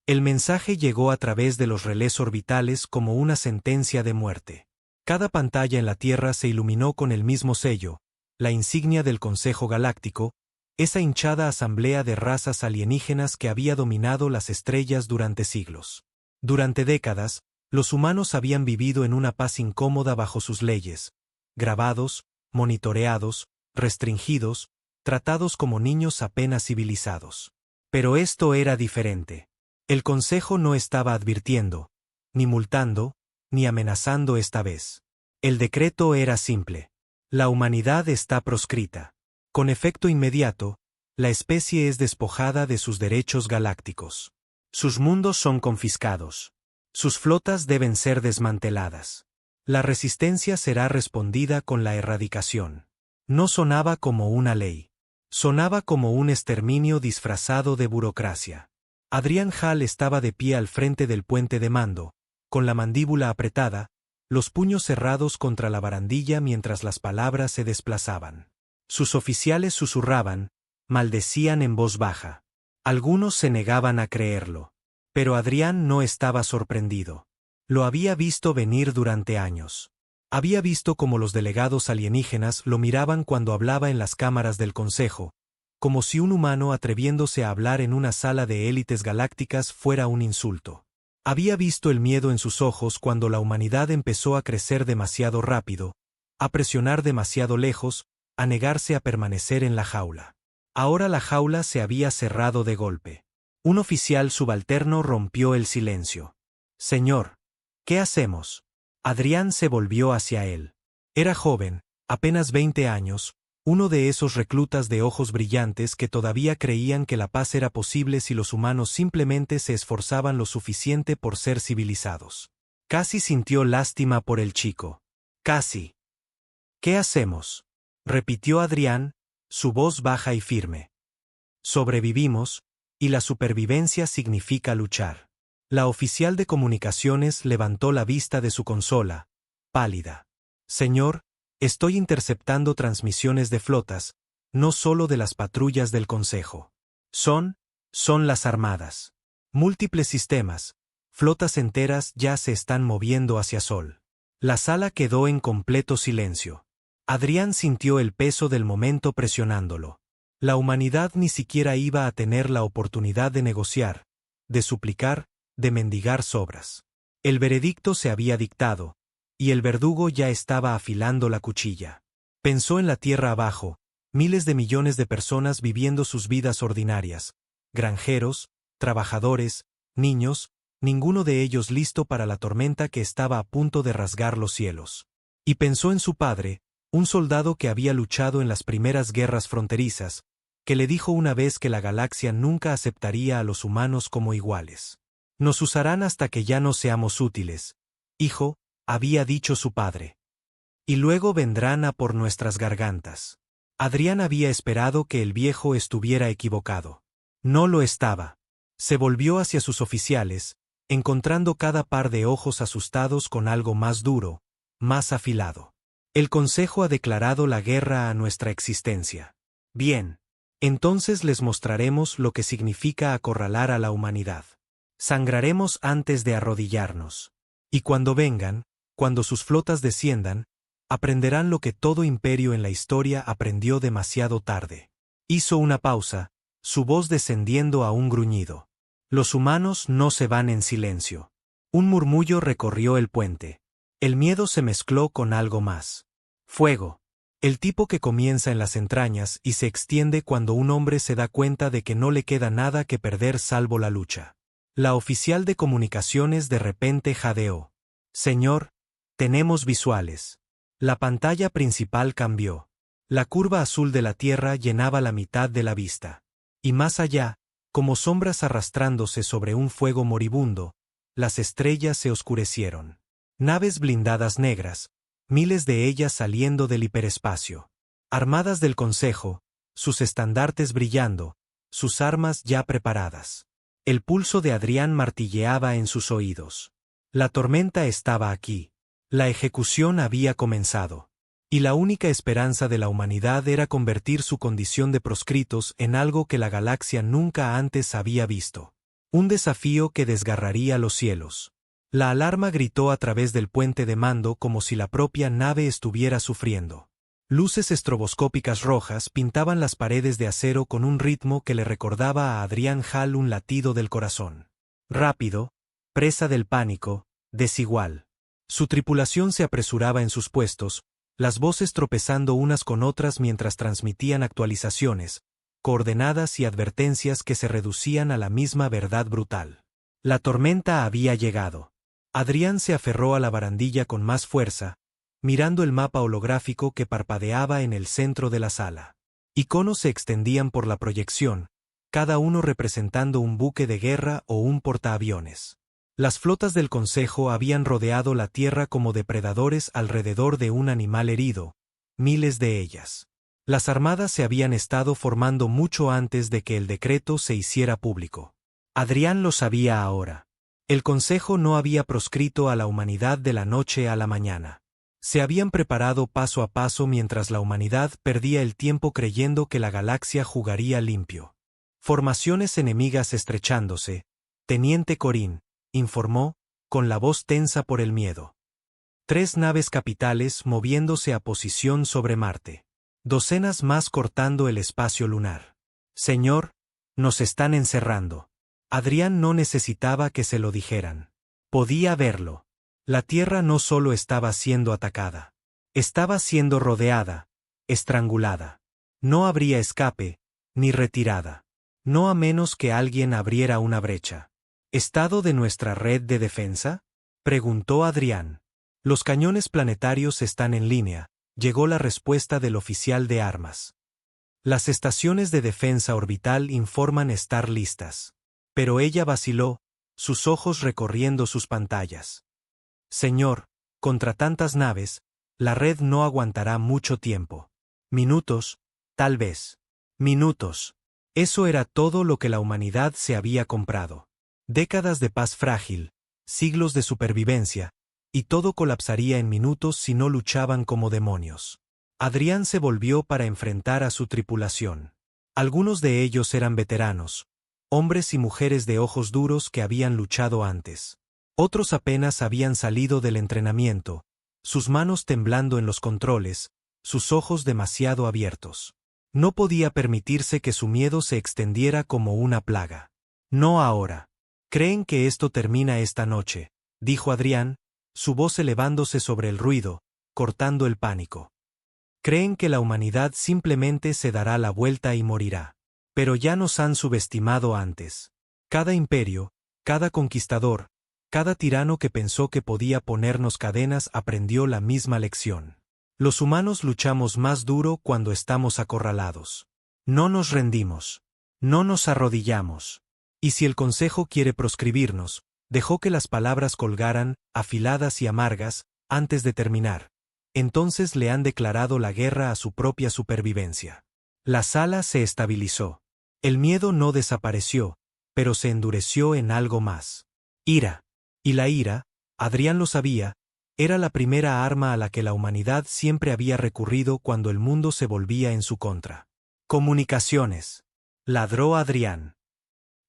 El mensaje llegó a través de los relés orbitales como una sentencia de muerte. Cada pantalla en la Tierra se iluminó con el mismo sello, la insignia del Consejo Galáctico, esa hinchada asamblea de razas alienígenas que había dominado las estrellas durante siglos. Durante décadas, los humanos habían vivido en una paz incómoda bajo sus leyes, grabados, monitoreados, restringidos, tratados como niños apenas civilizados. Pero esto era diferente. El Consejo no estaba advirtiendo, ni multando, ni amenazando esta vez. El decreto era simple. La humanidad está proscrita. Con efecto inmediato, la especie es despojada de sus derechos galácticos. Sus mundos son confiscados. Sus flotas deben ser desmanteladas. La resistencia será respondida con la erradicación. No sonaba como una ley. Sonaba como un exterminio disfrazado de burocracia. Adrián Hall estaba de pie al frente del puente de mando, con la mandíbula apretada, los puños cerrados contra la barandilla mientras las palabras se desplazaban. Sus oficiales susurraban, maldecían en voz baja. Algunos se negaban a creerlo. Pero Adrián no estaba sorprendido. Lo había visto venir durante años. Había visto cómo los delegados alienígenas lo miraban cuando hablaba en las cámaras del Consejo, como si un humano atreviéndose a hablar en una sala de élites galácticas fuera un insulto. Había visto el miedo en sus ojos cuando la humanidad empezó a crecer demasiado rápido, a presionar demasiado lejos, a negarse a permanecer en la jaula. Ahora la jaula se había cerrado de golpe. Un oficial subalterno rompió el silencio. «Señor, ¿qué hacemos?» Adrián se volvió hacia él. Era joven, apenas 20 años, uno de esos reclutas de ojos brillantes que todavía creían que la paz era posible si los humanos simplemente se esforzaban lo suficiente por ser civilizados. Casi sintió lástima por el chico. Casi. «¿Qué hacemos?», repitió Adrián, su voz baja y firme. «Sobrevivimos, y la supervivencia significa luchar». La oficial de comunicaciones levantó la vista de su consola, pálida. «Señor, estoy interceptando transmisiones de flotas, no solo de las patrullas del Consejo. Son las armadas. Múltiples sistemas, flotas enteras ya se están moviendo hacia Sol». La sala quedó en completo silencio. Adrián sintió el peso del momento presionándolo. La humanidad ni siquiera iba a tener la oportunidad de negociar, de suplicar, de mendigar sobras. El veredicto se había dictado, y el verdugo ya estaba afilando la cuchilla. Pensó en la tierra abajo, miles de millones de personas viviendo sus vidas ordinarias, granjeros, trabajadores, niños, ninguno de ellos listo para la tormenta que estaba a punto de rasgar los cielos. Y pensó en su padre, un soldado que había luchado en las primeras guerras fronterizas, que le dijo una vez que la galaxia nunca aceptaría a los humanos como iguales. «Nos usarán hasta que ya no seamos útiles, hijo», había dicho su padre. «Y luego vendrán a por nuestras gargantas». Adrián había esperado que el viejo estuviera equivocado. No lo estaba. Se volvió hacia sus oficiales, encontrando cada par de ojos asustados con algo más duro, más afilado. «El Consejo ha declarado la guerra a nuestra existencia. Bien. Entonces les mostraremos lo que significa acorralar a la humanidad. Sangraremos antes de arrodillarnos. Y cuando vengan, cuando sus flotas desciendan, aprenderán lo que todo imperio en la historia aprendió demasiado tarde». Hizo una pausa, su voz descendiendo a un gruñido. «Los humanos no se van en silencio». Un murmullo recorrió el puente. El miedo se mezcló con algo más. Fuego. El tipo que comienza en las entrañas y se extiende cuando un hombre se da cuenta de que no le queda nada que perder salvo la lucha. La oficial de comunicaciones de repente jadeó. «Señor, tenemos visuales». La pantalla principal cambió. La curva azul de la Tierra llenaba la mitad de la vista. Y más allá, como sombras arrastrándose sobre un fuego moribundo, las estrellas se oscurecieron. Naves blindadas negras, miles de ellas saliendo del hiperespacio. Armadas del Consejo, sus estandartes brillando, sus armas ya preparadas. El pulso de Adrián martilleaba en sus oídos. La tormenta estaba aquí. La ejecución había comenzado. Y la única esperanza de la humanidad era convertir su condición de proscritos en algo que la galaxia nunca antes había visto. Un desafío que desgarraría los cielos. La alarma gritó a través del puente de mando como si la propia nave estuviera sufriendo. Luces estroboscópicas rojas pintaban las paredes de acero con un ritmo que le recordaba a Adrián Hall un latido del corazón. Rápido, presa del pánico, desigual. Su tripulación se apresuraba en sus puestos, las voces tropezando unas con otras mientras transmitían actualizaciones, coordenadas y advertencias que se reducían a la misma verdad brutal. La tormenta había llegado. Adrián se aferró a la barandilla con más fuerza, mirando el mapa holográfico que parpadeaba en el centro de la sala. Iconos se extendían por la proyección, cada uno representando un buque de guerra o un portaaviones. Las flotas del Consejo habían rodeado la Tierra como depredadores alrededor de un animal herido, miles de ellas. Las armadas se habían estado formando mucho antes de que el decreto se hiciera público. Adrián lo sabía ahora. El Consejo no había proscrito a la humanidad de la noche a la mañana. Se habían preparado paso a paso mientras la humanidad perdía el tiempo creyendo que la galaxia jugaría limpio. Formaciones enemigas estrechándose. Teniente Corín informó, con la voz tensa por el miedo. 3 naves capitales moviéndose a posición sobre Marte. Docenas más cortando el espacio lunar. Señor, nos están encerrando. Adrián no necesitaba que se lo dijeran. Podía verlo. La Tierra no solo estaba siendo atacada. Estaba siendo rodeada, estrangulada. No habría escape, ni retirada. No a menos que alguien abriera una brecha. ¿Estado de nuestra red de defensa?, preguntó Adrián. Los cañones planetarios están en línea, llegó la respuesta del oficial de armas. Las estaciones de defensa orbital informan estar listas. Pero ella vaciló, sus ojos recorriendo sus pantallas. Señor, contra tantas naves, la red no aguantará mucho tiempo. Minutos, tal vez. Minutos. Eso era todo lo que la humanidad se había comprado. Décadas de paz frágil, siglos de supervivencia, y todo colapsaría en minutos si no luchaban como demonios. Adrián se volvió para enfrentar a su tripulación. Algunos de ellos eran veteranos, hombres y mujeres de ojos duros que habían luchado antes. Otros apenas habían salido del entrenamiento, sus manos temblando en los controles, sus ojos demasiado abiertos. No podía permitirse que su miedo se extendiera como una plaga. No ahora. Creen que esto termina esta noche, dijo Adrián, su voz elevándose sobre el ruido, cortando el pánico. Creen que la humanidad simplemente se dará la vuelta y morirá. Pero ya nos han subestimado antes. Cada imperio, cada conquistador, cada tirano que pensó que podía ponernos cadenas aprendió la misma lección. Los humanos luchamos más duro cuando estamos acorralados. No nos rendimos. No nos arrodillamos. Y si el Consejo quiere proscribirnos, dejó que las palabras colgaran, afiladas y amargas, antes de terminar. Entonces le han declarado la guerra a su propia supervivencia. La sala se estabilizó. El miedo no desapareció, pero se endureció en algo más. Ira. Y la ira, Adrián lo sabía, era la primera arma a la que la humanidad siempre había recurrido cuando el mundo se volvía en su contra. Comunicaciones. Ladró Adrián.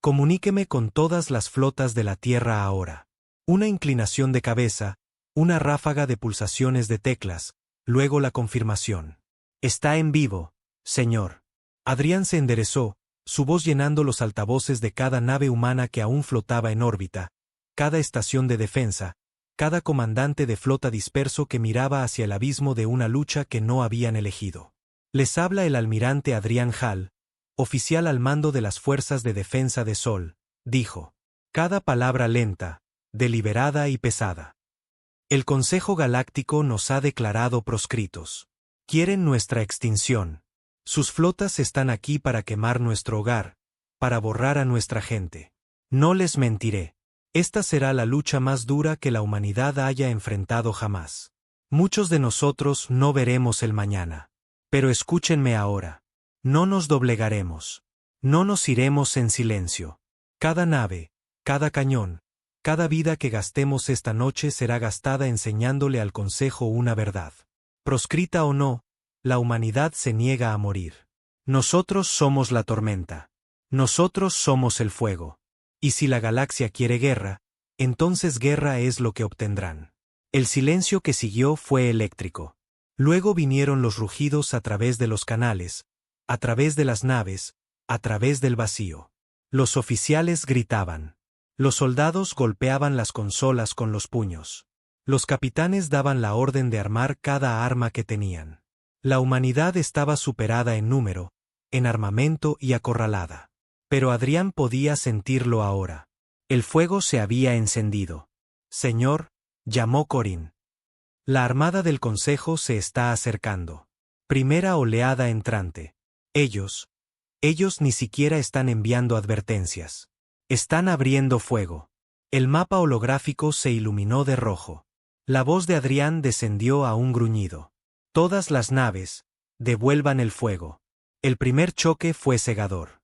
Comuníqueme con todas las flotas de la Tierra ahora. Una inclinación de cabeza, una ráfaga de pulsaciones de teclas, luego la confirmación. Está en vivo, señor. Adrián se enderezó, su voz llenando los altavoces de cada nave humana que aún flotaba en órbita, cada estación de defensa, cada comandante de flota disperso que miraba hacia el abismo de una lucha que no habían elegido. Les habla el almirante Adrián Hall, oficial al mando de las Fuerzas de Defensa de Sol, dijo. Cada palabra lenta, deliberada y pesada. El Consejo Galáctico nos ha declarado proscritos. Quieren nuestra extinción. Sus flotas están aquí para quemar nuestro hogar, para borrar a nuestra gente. No les mentiré. Esta será la lucha más dura que la humanidad haya enfrentado jamás. Muchos de nosotros no veremos el mañana. Pero escúchenme ahora. No nos doblegaremos. No nos iremos en silencio. Cada nave, cada cañón, cada vida que gastemos esta noche será gastada enseñándole al Consejo una verdad. Proscrita o no, la humanidad se niega a morir. Nosotros somos la tormenta. Nosotros somos el fuego. Y si la galaxia quiere guerra, entonces guerra es lo que obtendrán. El silencio que siguió fue eléctrico. Luego vinieron los rugidos a través de los canales, a través de las naves, a través del vacío. Los oficiales gritaban. Los soldados golpeaban las consolas con los puños. Los capitanes daban la orden de armar cada arma que tenían. La humanidad estaba superada en número, en armamento y acorralada. Pero Adrián podía sentirlo ahora. El fuego se había encendido. Señor, llamó Corin. La armada del Consejo se está acercando. Primera oleada entrante. Ellos ni siquiera están enviando advertencias. Están abriendo fuego. El mapa holográfico se iluminó de rojo. La voz de Adrián descendió a un gruñido. Todas las naves, devuelvan el fuego. El primer choque fue cegador.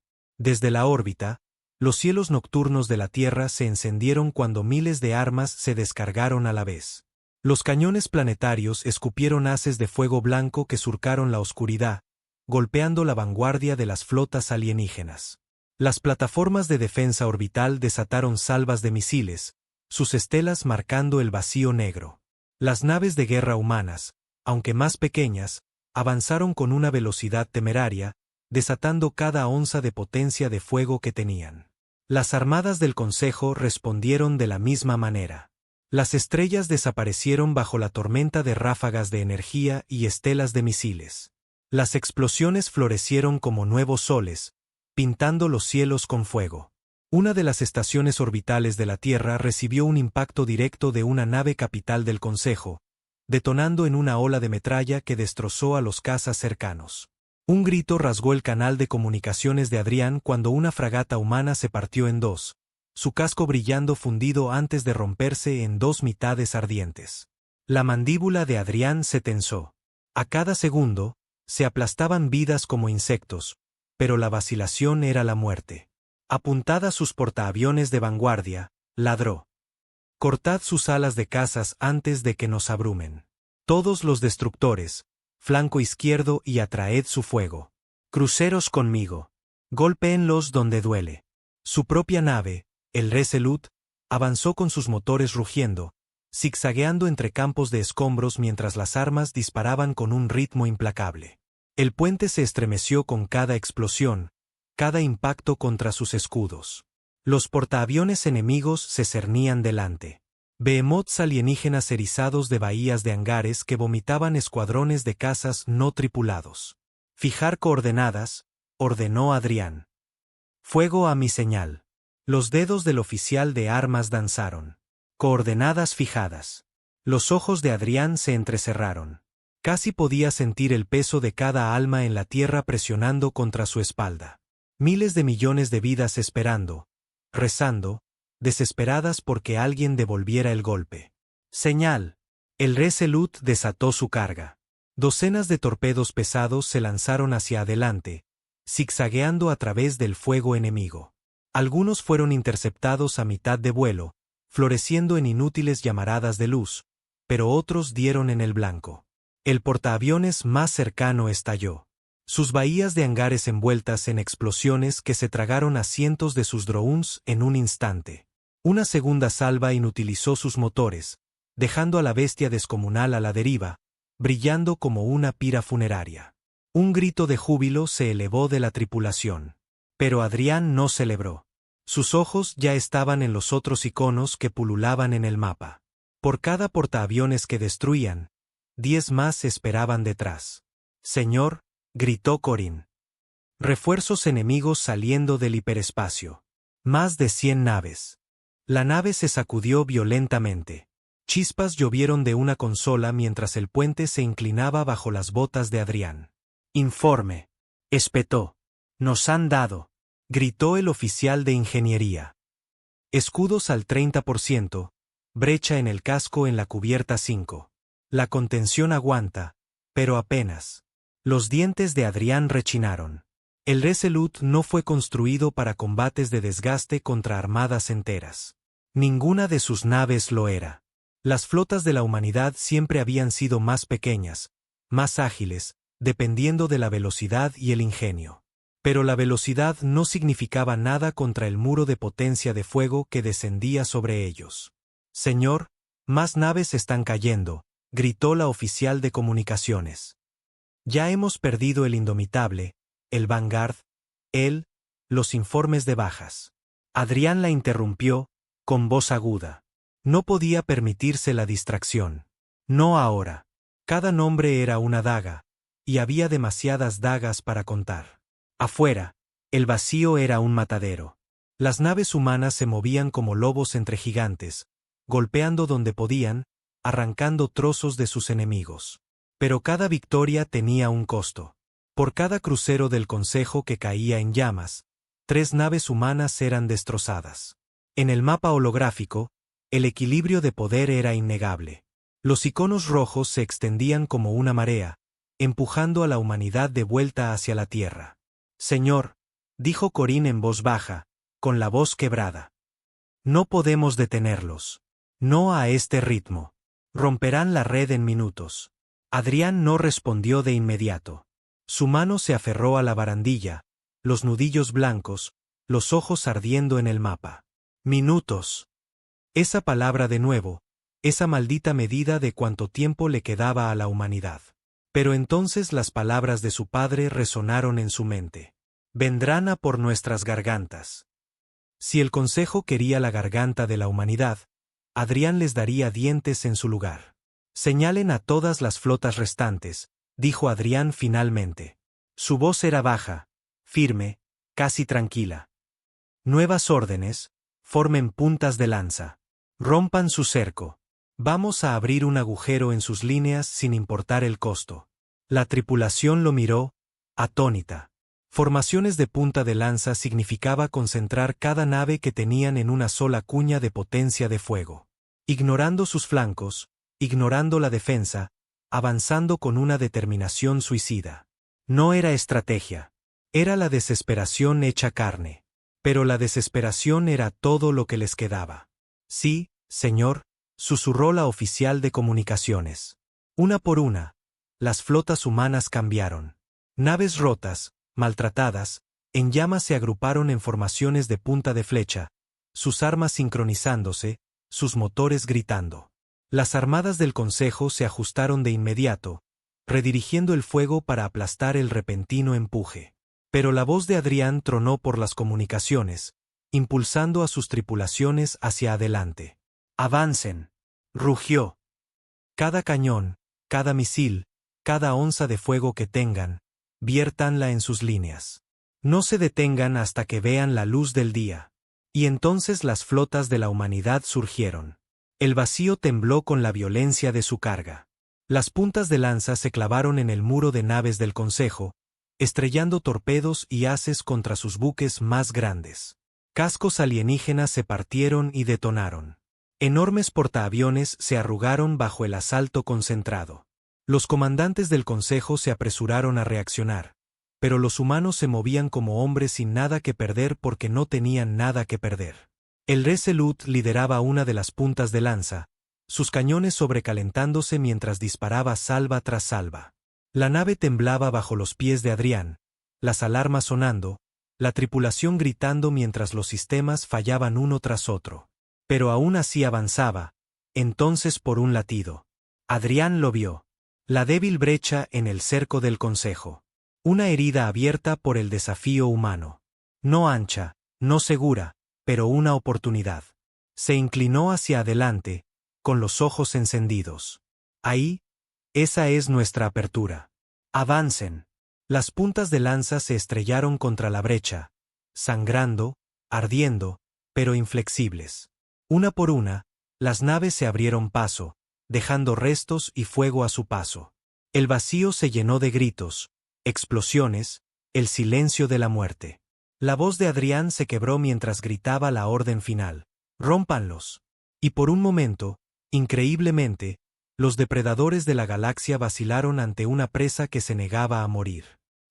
Desde la órbita, los cielos nocturnos de la Tierra se encendieron cuando miles de armas se descargaron a la vez. Los cañones planetarios escupieron haces de fuego blanco que surcaron la oscuridad, golpeando la vanguardia de las flotas alienígenas. Las plataformas de defensa orbital desataron salvas de misiles, sus estelas marcando el vacío negro. Las naves de guerra humanas, aunque más pequeñas, avanzaron con una velocidad temeraria, desatando cada onza de potencia de fuego que tenían. Las armadas del Consejo respondieron de la misma manera. Las estrellas desaparecieron bajo la tormenta de ráfagas de energía y estelas de misiles. Las explosiones florecieron como nuevos soles, pintando los cielos con fuego. Una de las estaciones orbitales de la Tierra recibió un impacto directo de una nave capital del Consejo, detonando en una ola de metralla que destrozó a los cazas cercanos. Un grito rasgó el canal de comunicaciones de Adrián cuando una fragata humana se partió en dos, su casco brillando fundido antes de romperse en dos mitades ardientes. La mandíbula de Adrián se tensó. A cada segundo, se aplastaban vidas como insectos, pero la vacilación era la muerte. Apuntad a sus portaaviones de vanguardia, ladró. Cortad sus alas de cazas antes de que nos abrumen. Todos los destructores, flanco izquierdo y atraed su fuego. Cruceros conmigo. Golpéenlos donde duele. Su propia nave, el Resolute, avanzó con sus motores rugiendo, zigzagueando entre campos de escombros mientras las armas disparaban con un ritmo implacable. El puente se estremeció con cada explosión, cada impacto contra sus escudos. Los portaaviones enemigos se cernían delante. Behemoths alienígenas erizados de bahías de hangares que vomitaban escuadrones de cazas no tripulados. Fijar coordenadas, ordenó Adrián. Fuego a mi señal. Los dedos del oficial de armas danzaron. Coordenadas fijadas. Los ojos de Adrián se entrecerraron. Casi podía sentir el peso de cada alma en la tierra presionando contra su espalda. Miles de millones de vidas esperando, rezando, desesperadas porque alguien devolviera el golpe. Señal. El Resolute desató su carga. Docenas de torpedos pesados se lanzaron hacia adelante, zigzagueando a través del fuego enemigo. Algunos fueron interceptados a mitad de vuelo, floreciendo en inútiles llamaradas de luz, pero otros dieron en el blanco. El portaaviones más cercano estalló. Sus bahías de hangares envueltas en explosiones que se tragaron a cientos de sus drones en un instante. Una segunda salva inutilizó sus motores, dejando a la bestia descomunal a la deriva, brillando como una pira funeraria. Un grito de júbilo se elevó de la tripulación. Pero Adrián no celebró. Sus ojos ya estaban en los otros iconos que pululaban en el mapa. Por cada portaaviones que destruían, 10 más esperaban detrás. Señor, gritó Corin. Refuerzos enemigos saliendo del hiperespacio. Más de 100 naves. La nave se sacudió violentamente. Chispas llovieron de una consola mientras el puente se inclinaba bajo las botas de Adrián. Informe. Espetó. Nos han dado. Gritó el oficial de ingeniería. Escudos al 30%, brecha en el casco en la cubierta 5. La contención aguanta, pero apenas. Los dientes de Adrián rechinaron. El Resolute no fue construido para combates de desgaste contra armadas enteras. Ninguna de sus naves lo era. Las flotas de la humanidad siempre habían sido más pequeñas, más ágiles, dependiendo de la velocidad y el ingenio. Pero la velocidad no significaba nada contra el muro de potencia de fuego que descendía sobre ellos. «Señor, más naves están cayendo», gritó la oficial de comunicaciones. «Ya hemos perdido el Indomitable, el Vanguard, los informes de bajas». Adrián la interrumpió, con voz aguda. No podía permitirse la distracción. No ahora. Cada nombre era una daga, y había demasiadas dagas para contar. Afuera, el vacío era un matadero. Las naves humanas se movían como lobos entre gigantes, golpeando donde podían, arrancando trozos de sus enemigos. Pero cada victoria tenía un costo. Por cada crucero del Consejo que caía en llamas, 3 naves humanas eran destrozadas. En el mapa holográfico, el equilibrio de poder era innegable. Los iconos rojos se extendían como una marea, empujando a la humanidad de vuelta hacia la Tierra. «Señor», dijo Corín en voz baja, con la voz quebrada. «No podemos detenerlos. No a este ritmo. Romperán la red en minutos». Adrián no respondió de inmediato. Su mano se aferró a la barandilla, los nudillos blancos, los ojos ardiendo en el mapa. «Minutos». Esa palabra de nuevo, esa maldita medida de cuánto tiempo le quedaba a la humanidad. Pero entonces las palabras de su padre resonaron en su mente. «Vendrán a por nuestras gargantas». Si el Consejo quería la garganta de la humanidad, Adrián les daría dientes en su lugar. «Señalen a todas las flotas restantes», dijo Adrián finalmente. Su voz era baja, firme, casi tranquila. «Nuevas órdenes, formen puntas de lanza. Rompan su cerco. Vamos a abrir un agujero en sus líneas sin importar el costo». La tripulación lo miró, atónita. Formaciones de punta de lanza significaba concentrar cada nave que tenían en una sola cuña de potencia de fuego. Ignorando sus flancos, ignorando la defensa, avanzando con una determinación suicida. No era estrategia. Era la desesperación hecha carne. Pero la desesperación era todo lo que les quedaba. «Sí, señor», susurró la oficial de comunicaciones. Una por una, las flotas humanas cambiaron. Naves rotas, maltratadas, en llamas se agruparon en formaciones de punta de flecha, sus armas sincronizándose, sus motores gritando. Las armadas del Consejo se ajustaron de inmediato, redirigiendo el fuego para aplastar el repentino empuje. Pero la voz de Adrián tronó por las comunicaciones, impulsando a sus tripulaciones hacia adelante. «Avancen», rugió. «Cada cañón, cada misil, cada onza de fuego que tengan, viértanla en sus líneas. No se detengan hasta que vean la luz del día». Y entonces las flotas de la humanidad surgieron. El vacío tembló con la violencia de su carga. Las puntas de lanza se clavaron en el muro de naves del Consejo, estrellando torpedos y haces contra sus buques más grandes. Cascos alienígenas se partieron y detonaron. Enormes portaaviones se arrugaron bajo el asalto concentrado. Los comandantes del Consejo se apresuraron a reaccionar, pero los humanos se movían como hombres sin nada que perder porque no tenían nada que perder. El Resolute lideraba una de las puntas de lanza, sus cañones sobrecalentándose mientras disparaba salva tras salva. La nave temblaba bajo los pies de Adrián, las alarmas sonando, la tripulación gritando mientras los sistemas fallaban uno tras otro. Pero aún así avanzaba, entonces por un latido. Adrián lo vio. La débil brecha en el cerco del Consejo. Una herida abierta por el desafío humano. No ancha, no segura, pero una oportunidad. Se inclinó hacia adelante, con los ojos encendidos. «Ahí, esa es nuestra apertura. Avancen». Las puntas de lanza se estrellaron contra la brecha, sangrando, ardiendo, pero inflexibles. Una por una, las naves se abrieron paso, dejando restos y fuego a su paso. El vacío se llenó de gritos, explosiones, el silencio de la muerte. La voz de Adrián se quebró mientras gritaba la orden final: «Rómpanlos». Y por un momento, increíblemente, los depredadores de la galaxia vacilaron ante una presa que se negaba a morir.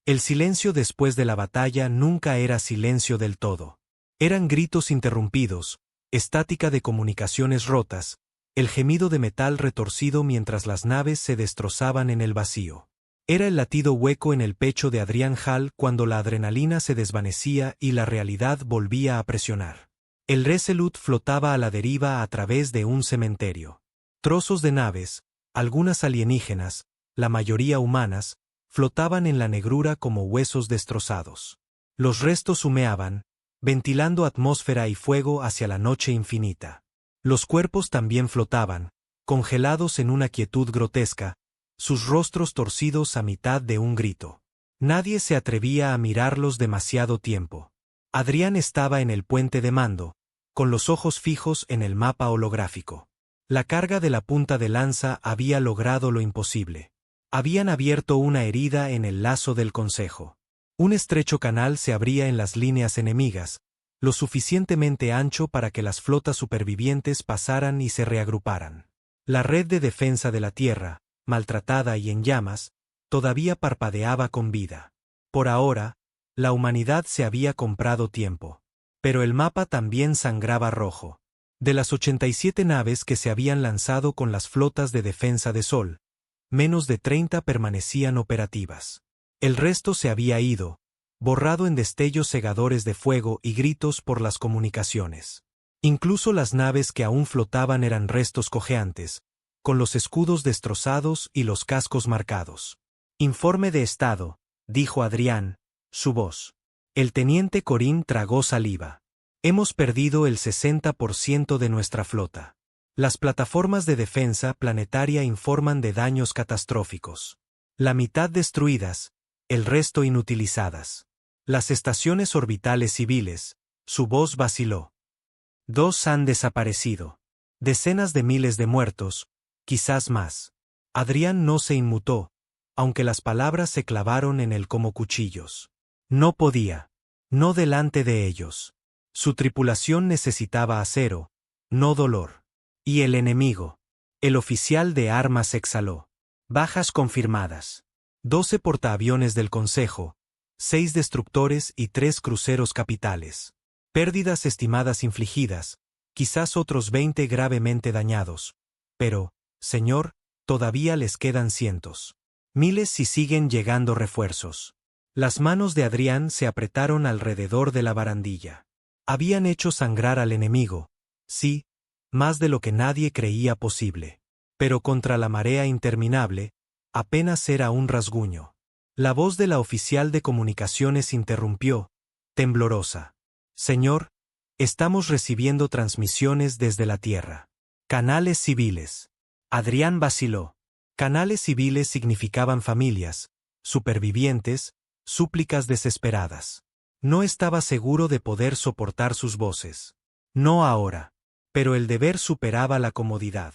El silencio después de la batalla nunca era silencio del todo. Eran gritos interrumpidos, estática de comunicaciones rotas, el gemido de metal retorcido mientras las naves se destrozaban en el vacío. Era el latido hueco en el pecho de Adrián Hall cuando la adrenalina se desvanecía y la realidad volvía a presionar. El Resolute flotaba a la deriva a través de un cementerio. Trozos de naves, algunas alienígenas, la mayoría humanas, flotaban en la negrura como huesos destrozados. Los restos humeaban, ventilando atmósfera y fuego hacia la noche infinita. Los cuerpos también flotaban, congelados en una quietud grotesca, sus rostros torcidos a mitad de un grito. Nadie se atrevía a mirarlos demasiado tiempo. Adrián estaba en el puente de mando, con los ojos fijos en el mapa holográfico. La carga de la punta de lanza había logrado lo imposible. Habían abierto una herida en el lazo del Consejo. Un estrecho canal se abría en las líneas enemigas, lo suficientemente ancho para que las flotas supervivientes pasaran y se reagruparan. La red de defensa de la Tierra, maltratada y en llamas, todavía parpadeaba con vida. Por ahora, la humanidad se había comprado tiempo. Pero el mapa también sangraba rojo. De las 87 naves que se habían lanzado con las flotas de defensa de Sol, menos de 30 permanecían operativas. El resto se había ido, borrado en destellos cegadores de fuego y gritos por las comunicaciones. Incluso las naves que aún flotaban eran restos cojeantes, con los escudos destrozados y los cascos marcados. Informe de estado, dijo Adrián, su voz. El teniente Corín tragó saliva. Hemos perdido el 60% de nuestra flota. Las plataformas de defensa planetaria informan de daños catastróficos. La mitad destruidas, el resto inutilizadas. Las estaciones orbitales civiles, su voz vaciló. 2 han desaparecido. Decenas de miles de muertos, quizás más. Adrián no se inmutó, aunque las palabras se clavaron en él como cuchillos. No podía. No delante de ellos. Su tripulación necesitaba acero, no dolor. Y el enemigo. El oficial de armas exhaló. Bajas confirmadas. 12 portaaviones del Consejo, 6 destructores y 3 cruceros capitales. Pérdidas estimadas infligidas, quizás otros 20 gravemente dañados. Pero, señor, todavía les quedan cientos. Miles si siguen llegando refuerzos. Las manos de Adrián se apretaron alrededor de la barandilla. Habían hecho sangrar al enemigo, sí, más de lo que nadie creía posible. Pero contra la marea interminable, apenas era un rasguño. La voz de la oficial de comunicaciones interrumpió, temblorosa. Señor, estamos recibiendo transmisiones desde la Tierra. Canales civiles. Adrián vaciló. Canales civiles significaban familias, supervivientes, súplicas desesperadas. No estaba seguro de poder soportar sus voces. No ahora. Pero el deber superaba la comodidad.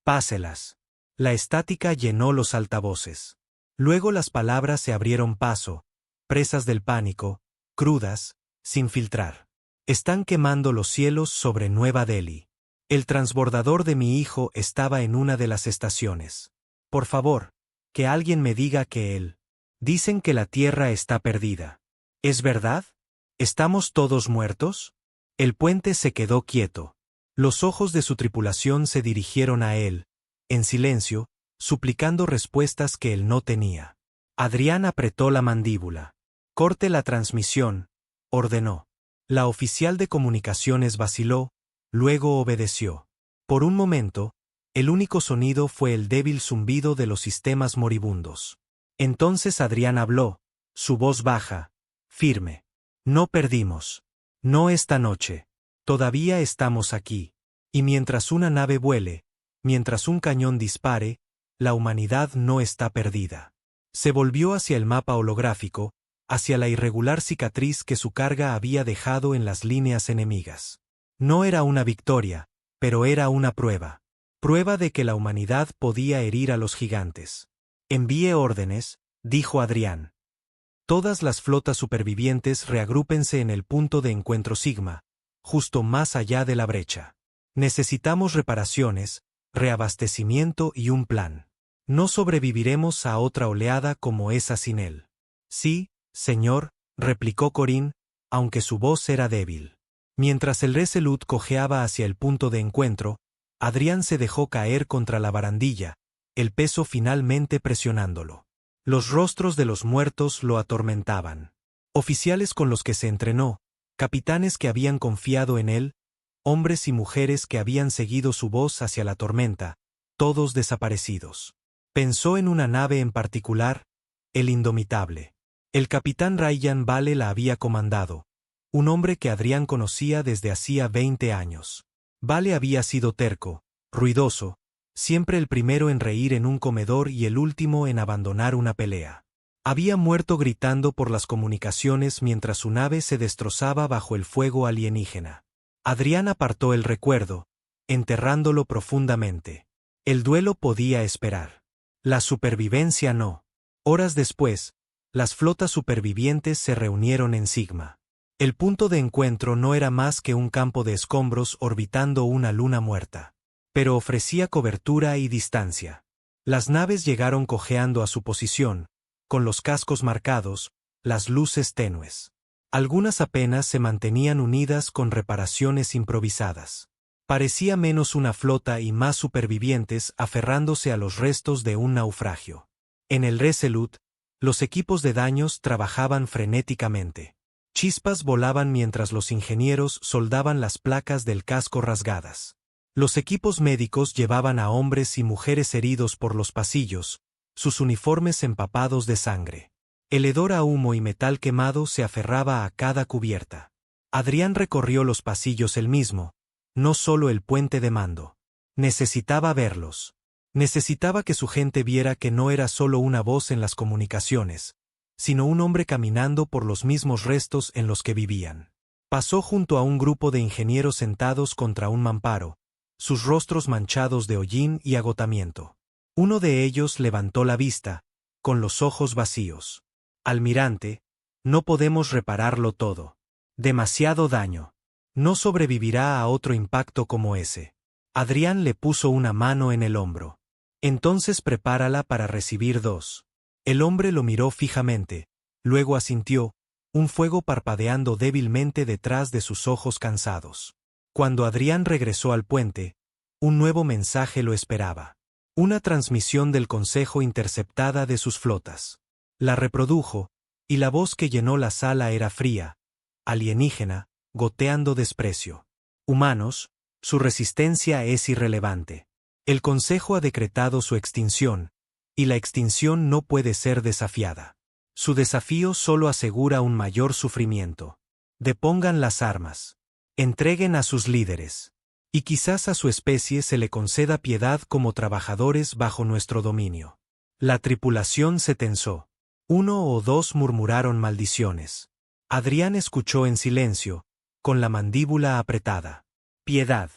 Páselas. La estática llenó los altavoces. Luego las palabras se abrieron paso, presas del pánico, crudas, sin filtrar. Están quemando los cielos sobre Nueva Delhi. El transbordador de mi hijo estaba en una de las estaciones. Por favor, que alguien me diga que él. Dicen que la Tierra está perdida. ¿Es verdad? ¿Estamos todos muertos? El puente se quedó quieto. Los ojos de su tripulación se dirigieron a él, en silencio, suplicando respuestas que él no tenía. Adrián apretó la mandíbula. Corte la transmisión, ordenó. La oficial de comunicaciones vaciló, luego obedeció. Por un momento, el único sonido fue el débil zumbido de los sistemas moribundos. Entonces Adrián habló, su voz baja, firme. No perdimos. No esta noche. Todavía estamos aquí. Y mientras una nave vuele, mientras un cañón dispare, la humanidad no está perdida. Se volvió hacia el mapa holográfico, hacia la irregular cicatriz que su carga había dejado en las líneas enemigas. No era una victoria, pero era una prueba. Prueba de que la humanidad podía herir a los gigantes. Envíe órdenes, dijo Adrián. Todas las flotas supervivientes reagrúpense en el punto de encuentro Sigma, justo más allá de la brecha. Necesitamos reparaciones, reabastecimiento y un plan. No sobreviviremos a otra oleada como esa sin él. Sí, señor, replicó Corín, aunque su voz era débil. Mientras el Resolute cojeaba hacia el punto de encuentro, Adrián se dejó caer contra la barandilla, el peso finalmente presionándolo. Los rostros de los muertos lo atormentaban. Oficiales con los que se entrenó, capitanes que habían confiado en él, hombres y mujeres que habían seguido su voz hacia la tormenta, todos desaparecidos. Pensó en una nave en particular, el Indomitable. El capitán Ryan Vale la había comandado, un hombre que Adrián conocía desde hacía 20 años. Vale había sido terco, ruidoso, siempre el primero en reír en un comedor y el último en abandonar una pelea. Había muerto gritando por las comunicaciones mientras su nave se destrozaba bajo el fuego alienígena. Adrián apartó el recuerdo, enterrándolo profundamente. El duelo podía esperar. La supervivencia no. Horas después, las flotas supervivientes se reunieron en Sigma. El punto de encuentro no era más que un campo de escombros orbitando una luna muerta. Pero ofrecía cobertura y distancia. Las naves llegaron cojeando a su posición, con los cascos marcados, las luces tenues. Algunas apenas se mantenían unidas con reparaciones improvisadas. Parecía menos una flota y más supervivientes aferrándose a los restos de un naufragio. En el Resolute, los equipos de daños trabajaban frenéticamente. Chispas volaban mientras los ingenieros soldaban las placas del casco rasgadas. Los equipos médicos llevaban a hombres y mujeres heridos por los pasillos, sus uniformes empapados de sangre. El hedor a humo y metal quemado se aferraba a cada cubierta. Adrián recorrió los pasillos él mismo, no solo el puente de mando. Necesitaba verlos. Necesitaba que su gente viera que no era solo una voz en las comunicaciones, sino un hombre caminando por los mismos restos en los que vivían. Pasó junto a un grupo de ingenieros sentados contra un mamparo, sus rostros manchados de hollín y agotamiento. Uno de ellos levantó la vista, con los ojos vacíos. Almirante, no podemos repararlo todo. Demasiado daño. No sobrevivirá a otro impacto como ese. Adrián le puso una mano en el hombro. Entonces prepárala para recibir 2. El hombre lo miró fijamente, luego asintió, un fuego parpadeando débilmente detrás de sus ojos cansados. Cuando Adrián regresó al puente, un nuevo mensaje lo esperaba. Una transmisión del Consejo interceptada de sus flotas. La reprodujo, y la voz que llenó la sala era fría, alienígena, goteando desprecio. Humanos, su resistencia es irrelevante. El Consejo ha decretado su extinción, y la extinción no puede ser desafiada. Su desafío solo asegura un mayor sufrimiento. Depongan las armas. Entreguen a sus líderes. Y quizás a su especie se le conceda piedad como trabajadores bajo nuestro dominio. La tripulación se tensó. 1 o 2 murmuraron maldiciones. Adrián escuchó en silencio, con la mandíbula apretada. Piedad.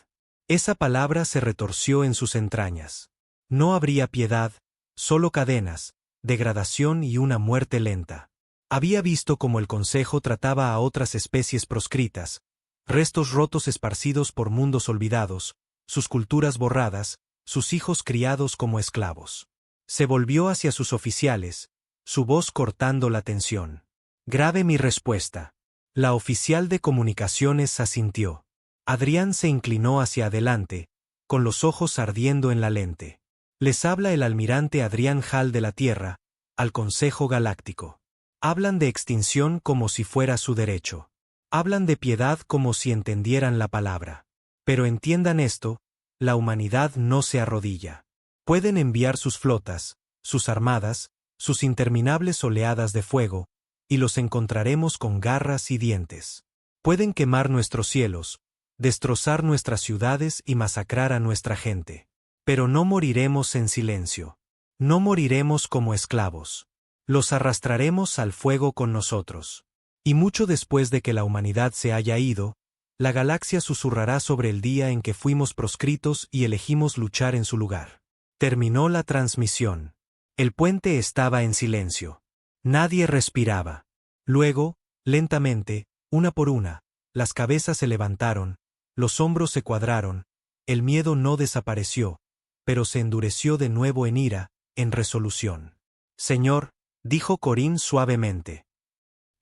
Esa palabra se retorció en sus entrañas. No habría piedad, solo cadenas, degradación y una muerte lenta. Había visto cómo el Consejo trataba a otras especies proscritas, restos rotos esparcidos por mundos olvidados, sus culturas borradas, sus hijos criados como esclavos. Se volvió hacia sus oficiales, su voz cortando la tensión. Grave mi respuesta. La oficial de comunicaciones asintió. Adrián se inclinó hacia adelante, con los ojos ardiendo en la lente. Les habla el almirante Adrián Hall de la Tierra, al Consejo Galáctico. Hablan de extinción como si fuera su derecho. Hablan de piedad como si entendieran la palabra. Pero entiendan esto, la humanidad no se arrodilla. Pueden enviar sus flotas, sus armadas, sus interminables oleadas de fuego, y los encontraremos con garras y dientes. Pueden quemar nuestros cielos, destrozar nuestras ciudades y masacrar a nuestra gente. Pero no moriremos en silencio. No moriremos como esclavos. Los arrastraremos al fuego con nosotros. Y mucho después de que la humanidad se haya ido, la galaxia susurrará sobre el día en que fuimos proscritos y elegimos luchar en su lugar. Terminó la transmisión. El puente estaba en silencio. Nadie respiraba. Luego, lentamente, una por una, las cabezas se levantaron, los hombros se cuadraron, el miedo no desapareció, pero se endureció de nuevo en ira, en resolución. Señor, dijo Corín suavemente.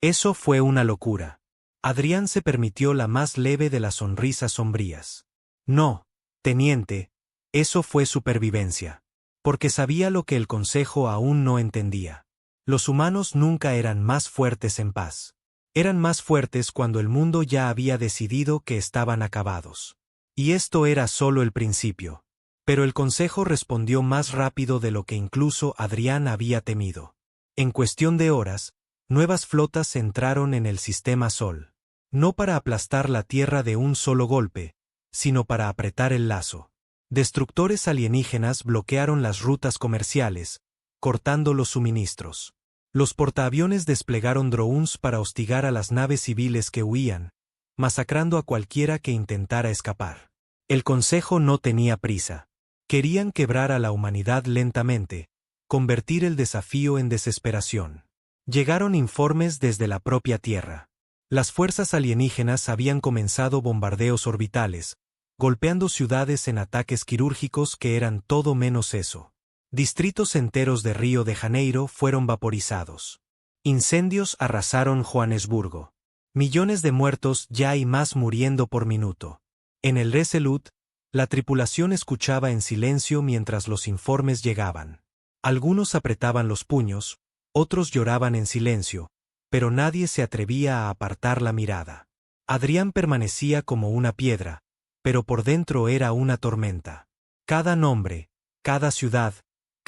Eso fue una locura. Adrián se permitió la más leve de las sonrisas sombrías. No, teniente, eso fue supervivencia. Porque sabía lo que el Consejo aún no entendía. Los humanos nunca eran más fuertes en paz. Eran más fuertes cuando el mundo ya había decidido que estaban acabados. Y esto era solo el principio. Pero el Consejo respondió más rápido de lo que incluso Adrián había temido. En cuestión de horas, nuevas flotas entraron en el sistema Sol. No para aplastar la Tierra de un solo golpe, sino para apretar el lazo. Destructores alienígenas bloquearon las rutas comerciales, cortando los suministros. Los portaaviones desplegaron drones para hostigar a las naves civiles que huían, masacrando a cualquiera que intentara escapar. El Consejo no tenía prisa. Querían quebrar a la humanidad lentamente, convertir el desafío en desesperación. Llegaron informes desde la propia Tierra. Las fuerzas alienígenas habían comenzado bombardeos orbitales, golpeando ciudades en ataques quirúrgicos que eran todo menos eso. Distritos enteros de Río de Janeiro fueron vaporizados. Incendios arrasaron Joanesburgo. Millones de muertos ya y más muriendo por minuto. En el Resolute, la tripulación escuchaba en silencio mientras los informes llegaban. Algunos apretaban los puños, otros lloraban en silencio, pero nadie se atrevía a apartar la mirada. Adrián permanecía como una piedra, pero por dentro era una tormenta. Cada nombre, cada ciudad,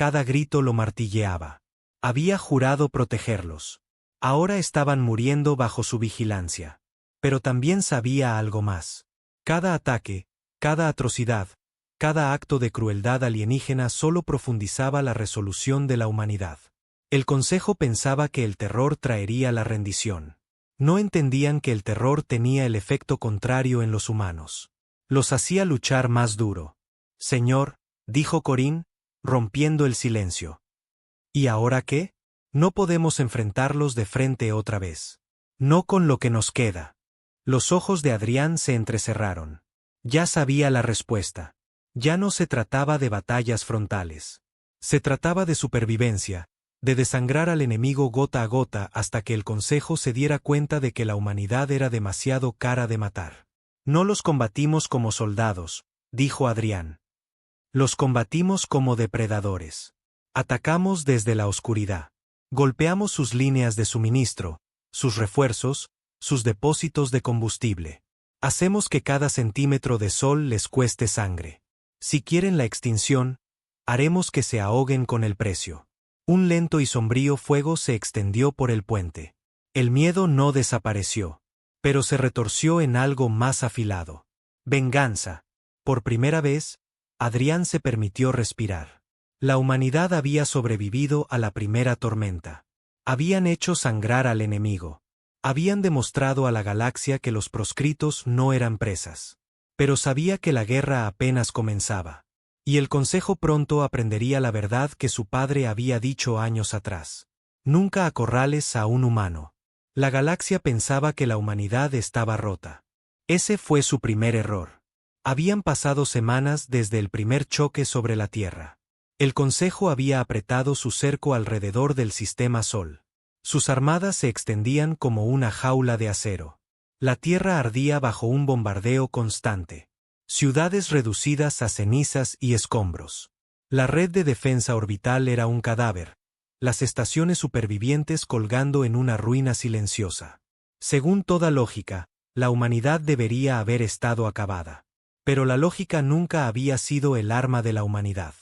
cada grito lo martilleaba. Había jurado protegerlos. Ahora estaban muriendo bajo su vigilancia. Pero también sabía algo más. Cada ataque, cada atrocidad, cada acto de crueldad alienígena solo profundizaba la resolución de la humanidad. El Consejo pensaba que el terror traería la rendición. No entendían que el terror tenía el efecto contrario en los humanos. Los hacía luchar más duro. Señor, dijo Corín, rompiendo el silencio. ¿Y ahora qué? No podemos enfrentarlos de frente otra vez. No con lo que nos queda. Los ojos de Adrián se entrecerraron. Ya sabía la respuesta. Ya no se trataba de batallas frontales. Se trataba de supervivencia, de desangrar al enemigo gota a gota hasta que el Consejo se diera cuenta de que la humanidad era demasiado cara de matar. No los combatimos como soldados, dijo Adrián. Los combatimos como depredadores. Atacamos desde la oscuridad. Golpeamos sus líneas de suministro, sus refuerzos, sus depósitos de combustible. Hacemos que cada centímetro de sol les cueste sangre. Si quieren la extinción, haremos que se ahoguen con el precio. Un lento y sombrío fuego se extendió por el puente. El miedo no desapareció, pero se retorció en algo más afilado. Venganza. Por primera vez, Adrián se permitió respirar. La humanidad había sobrevivido a la primera tormenta. Habían hecho sangrar al enemigo. Habían demostrado a la galaxia que los proscritos no eran presas. Pero sabía que la guerra apenas comenzaba. Y el Consejo pronto aprendería la verdad que su padre había dicho años atrás. Nunca acorrales a un humano. La galaxia pensaba que la humanidad estaba rota. Ese fue su primer error. Habían pasado semanas desde el primer choque sobre la Tierra. El Consejo había apretado su cerco alrededor del sistema Sol. Sus armadas se extendían como una jaula de acero. La Tierra ardía bajo un bombardeo constante. Ciudades reducidas a cenizas y escombros. La red de defensa orbital era un cadáver, las estaciones supervivientes colgando en una ruina silenciosa. Según toda lógica, la humanidad debería haber estado acabada. Pero la lógica nunca había sido el arma de la humanidad.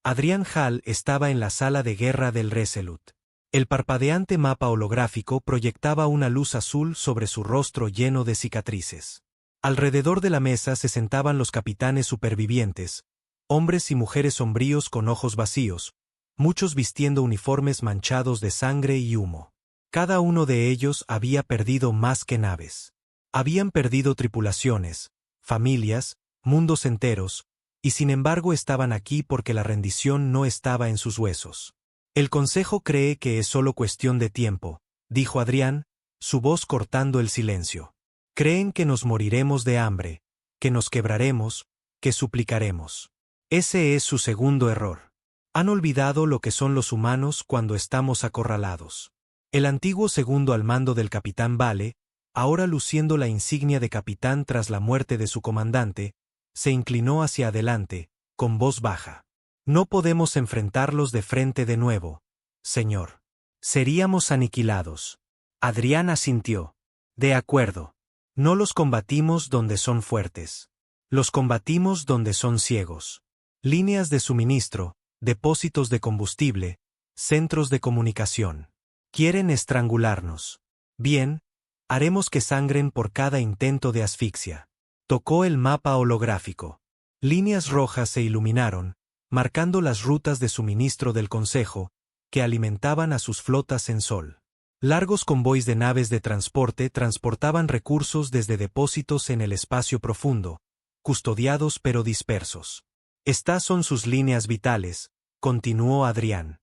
Adrián Hall estaba en la sala de guerra del Resolute. El parpadeante mapa holográfico proyectaba una luz azul sobre su rostro lleno de cicatrices. Alrededor de la mesa se sentaban los capitanes supervivientes, hombres y mujeres sombríos con ojos vacíos, muchos vistiendo uniformes manchados de sangre y humo. Cada uno de ellos había perdido más que naves. Habían perdido tripulaciones, familias, mundos enteros, y sin embargo estaban aquí porque la rendición no estaba en sus huesos. El Consejo cree que es solo cuestión de tiempo, dijo Adrián, su voz cortando el silencio. Creen que nos moriremos de hambre, que nos quebraremos, que suplicaremos. Ese es su segundo error. Han olvidado lo que son los humanos cuando estamos acorralados. El antiguo segundo al mando del capitán Vale, ahora luciendo la insignia de capitán tras la muerte de su comandante, se inclinó hacia adelante, con voz baja. No podemos enfrentarlos de frente de nuevo, señor. Seríamos aniquilados. Adrián asintió. De acuerdo. No los combatimos donde son fuertes. Los combatimos donde son ciegos. Líneas de suministro, depósitos de combustible, centros de comunicación. Quieren estrangularnos. Bien, haremos que sangren por cada intento de asfixia. Tocó el mapa holográfico. Líneas rojas se iluminaron, marcando las rutas de suministro del Consejo, que alimentaban a sus flotas en Sol. Largos convoys de naves de transporte transportaban recursos desde depósitos en el espacio profundo, custodiados pero dispersos. Estas son sus líneas vitales, continuó Adrián.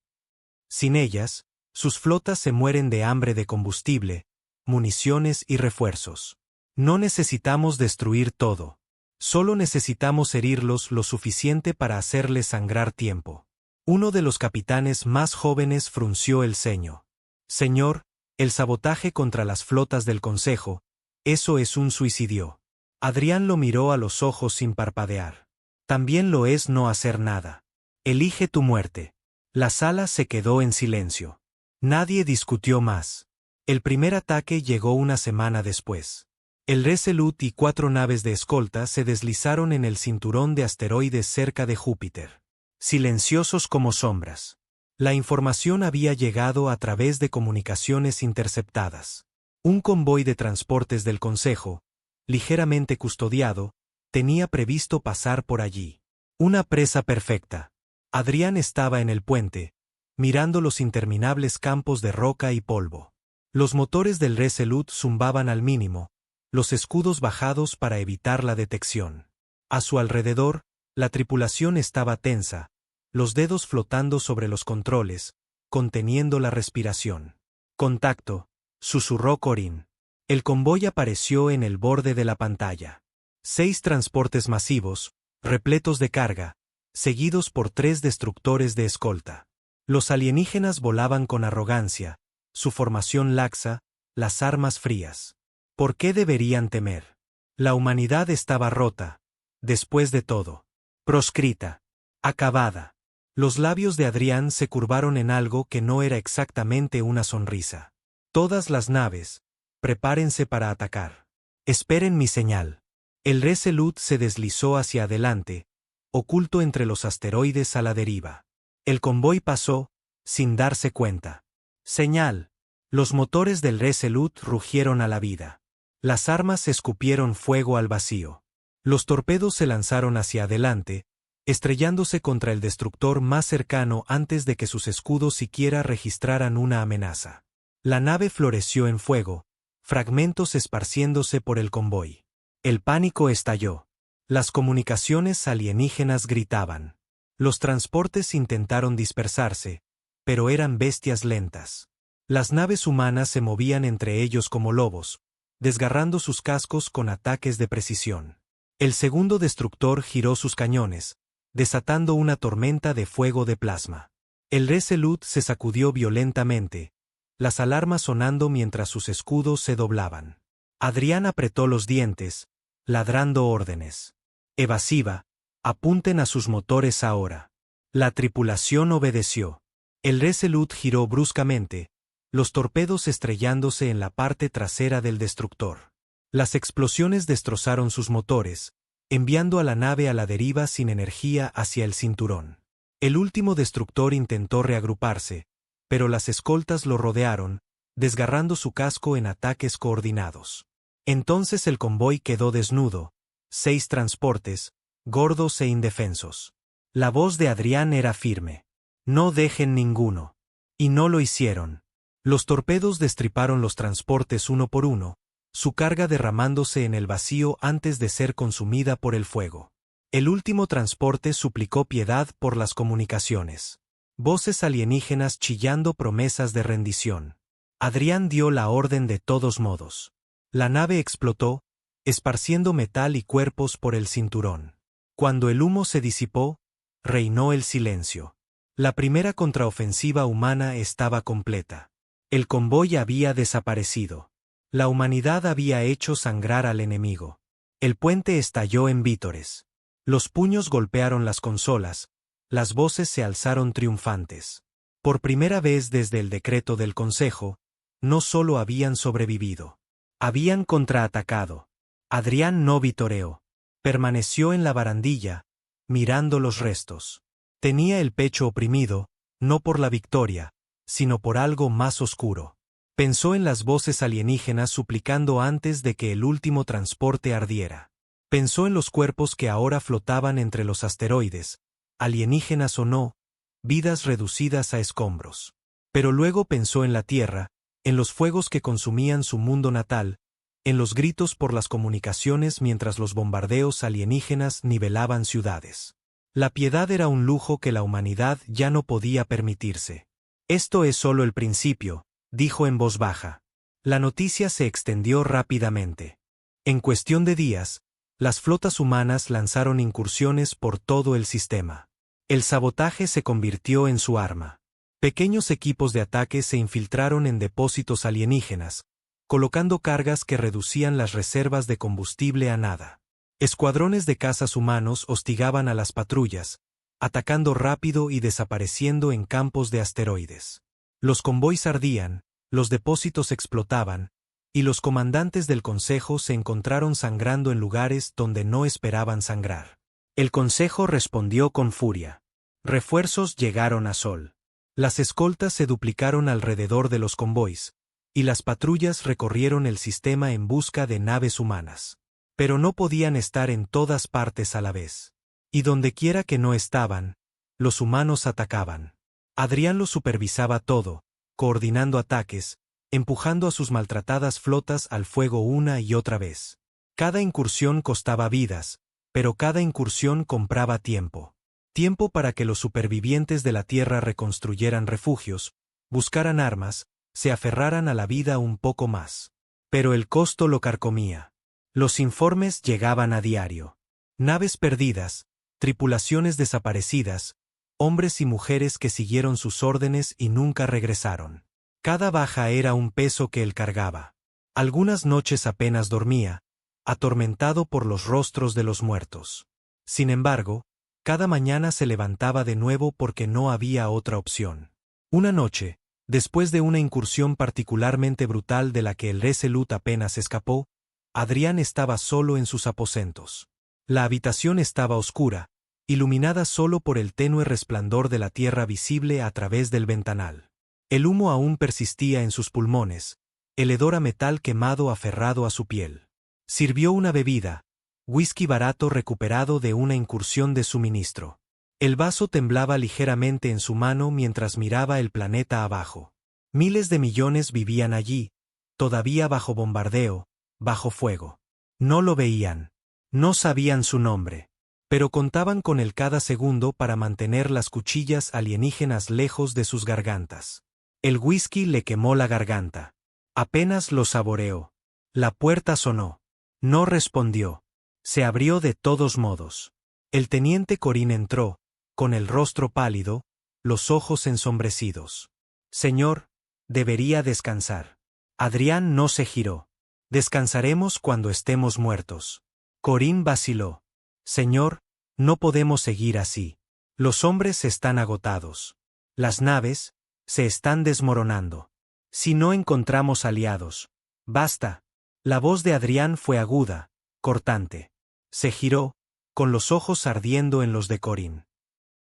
Sin ellas, sus flotas se mueren de hambre de combustible, municiones y refuerzos. No necesitamos destruir todo. Solo necesitamos herirlos lo suficiente para hacerles sangrar tiempo. Uno de los capitanes más jóvenes frunció el ceño. Señor, el sabotaje contra las flotas del Consejo, eso es un suicidio. Adrián lo miró a los ojos sin parpadear. También lo es no hacer nada. Elige tu muerte. La sala se quedó en silencio. Nadie discutió más. El primer ataque llegó una semana después. El Resolute y 4 naves de escolta se deslizaron en el cinturón de asteroides cerca de Júpiter. Silenciosos como sombras. La información había llegado a través de comunicaciones interceptadas. Un convoy de transportes del Consejo, ligeramente custodiado, tenía previsto pasar por allí. Una presa perfecta. Adrián estaba en el puente, mirando los interminables campos de roca y polvo. Los motores del Resolute zumbaban al mínimo, los escudos bajados para evitar la detección. A su alrededor, la tripulación estaba tensa, los dedos flotando sobre los controles, conteniendo la respiración. «Contacto», susurró Corín. El convoy apareció en el borde de la pantalla. 6 transportes masivos, repletos de carga, seguidos por 3 destructores de escolta. Los alienígenas volaban con arrogancia, su formación laxa, las armas frías. ¿Por qué deberían temer? La humanidad estaba rota, después de todo. Proscrita. Acabada. Los labios de Adrián se curvaron en algo que no era exactamente una sonrisa. Todas las naves, prepárense para atacar. Esperen mi señal. El Resolute se deslizó hacia adelante, oculto entre los asteroides a la deriva. El convoy pasó, sin darse cuenta. Señal. Los motores del Resolute rugieron a la vida. Las armas escupieron fuego al vacío. Los torpedos se lanzaron hacia adelante, estrellándose contra el destructor más cercano antes de que sus escudos siquiera registraran una amenaza. La nave floreció en fuego, fragmentos esparciéndose por el convoy. El pánico estalló. Las comunicaciones alienígenas gritaban. Los transportes intentaron dispersarse, pero eran bestias lentas. Las naves humanas se movían entre ellos como lobos, desgarrando sus cascos con ataques de precisión. El segundo destructor giró sus cañones, desatando una tormenta de fuego de plasma. El Resolute se sacudió violentamente, las alarmas sonando mientras sus escudos se doblaban. Adrián apretó los dientes, ladrando órdenes. Evasiva, apunten a sus motores ahora. La tripulación obedeció. El Resolute giró bruscamente, los torpedos estrellándose en la parte trasera del destructor. Las explosiones destrozaron sus motores, enviando a la nave a la deriva sin energía hacia el cinturón. El último destructor intentó reagruparse, pero las escoltas lo rodearon, desgarrando su casco en ataques coordinados. Entonces el convoy quedó desnudo, 6 transportes, gordos e indefensos. La voz de Adrián era firme. No dejen ninguno. Y no lo hicieron. Los torpedos destriparon los transportes uno por uno, su carga derramándose en el vacío antes de ser consumida por el fuego. El último transporte suplicó piedad por las comunicaciones. Voces alienígenas chillando promesas de rendición. Adrián dio la orden de todos modos. La nave explotó, esparciendo metal y cuerpos por el cinturón. Cuando el humo se disipó, reinó el silencio. La primera contraofensiva humana estaba completa. El convoy había desaparecido. La humanidad había hecho sangrar al enemigo. El puente estalló en vítores. Los puños golpearon las consolas, las voces se alzaron triunfantes. Por primera vez desde el decreto del Consejo, no solo habían sobrevivido. Habían contraatacado. Adrián no vitoreó. Permaneció en la barandilla, mirando los restos. Tenía el pecho oprimido, no por la victoria, sino por algo más oscuro. Pensó en las voces alienígenas suplicando antes de que el último transporte ardiera. Pensó en los cuerpos que ahora flotaban entre los asteroides, alienígenas o no, vidas reducidas a escombros. Pero luego pensó en la Tierra, en los fuegos que consumían su mundo natal, en los gritos por las comunicaciones mientras los bombardeos alienígenas nivelaban ciudades. La piedad era un lujo que la humanidad ya no podía permitirse. Esto es solo el principio, dijo en voz baja. La noticia se extendió rápidamente. En cuestión de días, las flotas humanas lanzaron incursiones por todo el sistema. El sabotaje se convirtió en su arma. Pequeños equipos de ataque se infiltraron en depósitos alienígenas, colocando cargas que reducían las reservas de combustible a nada. Escuadrones de cazas humanos hostigaban a las patrullas, atacando rápido y desapareciendo en campos de asteroides. Los convoys ardían, los depósitos explotaban, y los comandantes del Consejo se encontraron sangrando en lugares donde no esperaban sangrar. El Consejo respondió con furia. Refuerzos llegaron a Sol. Las escoltas se duplicaron alrededor de los convoys, y las patrullas recorrieron el sistema en busca de naves humanas. Pero no podían estar en todas partes a la vez. Y dondequiera que no estaban, los humanos atacaban. Adrián lo supervisaba todo, coordinando ataques, empujando a sus maltratadas flotas al fuego una y otra vez. Cada incursión costaba vidas, pero cada incursión compraba tiempo. Tiempo para que los supervivientes de la Tierra reconstruyeran refugios, buscaran armas, se aferraran a la vida un poco más. Pero el costo lo carcomía. Los informes llegaban a diario. Naves perdidas, tripulaciones desaparecidas, hombres y mujeres que siguieron sus órdenes y nunca regresaron. Cada baja era un peso que él cargaba. Algunas noches apenas dormía, atormentado por los rostros de los muertos. Sin embargo, cada mañana se levantaba de nuevo porque no había otra opción. Una noche, después de una incursión particularmente brutal de la que el Resolute apenas escapó, Adrián estaba solo en sus aposentos. La habitación estaba oscura, iluminada solo por el tenue resplandor de la Tierra visible a través del ventanal. El humo aún persistía en sus pulmones, el hedor a metal quemado aferrado a su piel. Sirvió una bebida, whisky barato recuperado de una incursión de suministro. El vaso temblaba ligeramente en su mano mientras miraba el planeta abajo. Miles de millones vivían allí, todavía bajo bombardeo, bajo fuego. No lo veían. No sabían su nombre. Pero contaban con él cada segundo para mantener las cuchillas alienígenas lejos de sus gargantas. El whisky le quemó la garganta. Apenas lo saboreó. La puerta sonó. No respondió. Se abrió de todos modos. El teniente Corín entró, con el rostro pálido, los ojos ensombrecidos. Señor, debería descansar. Adrián no se giró. Descansaremos cuando estemos muertos. Corín vaciló. Señor, no podemos seguir así. Los hombres están agotados. Las naves se están desmoronando. Si no encontramos aliados. Basta. La voz de Adrián fue aguda, cortante. Se giró, con los ojos ardiendo en los de Corín.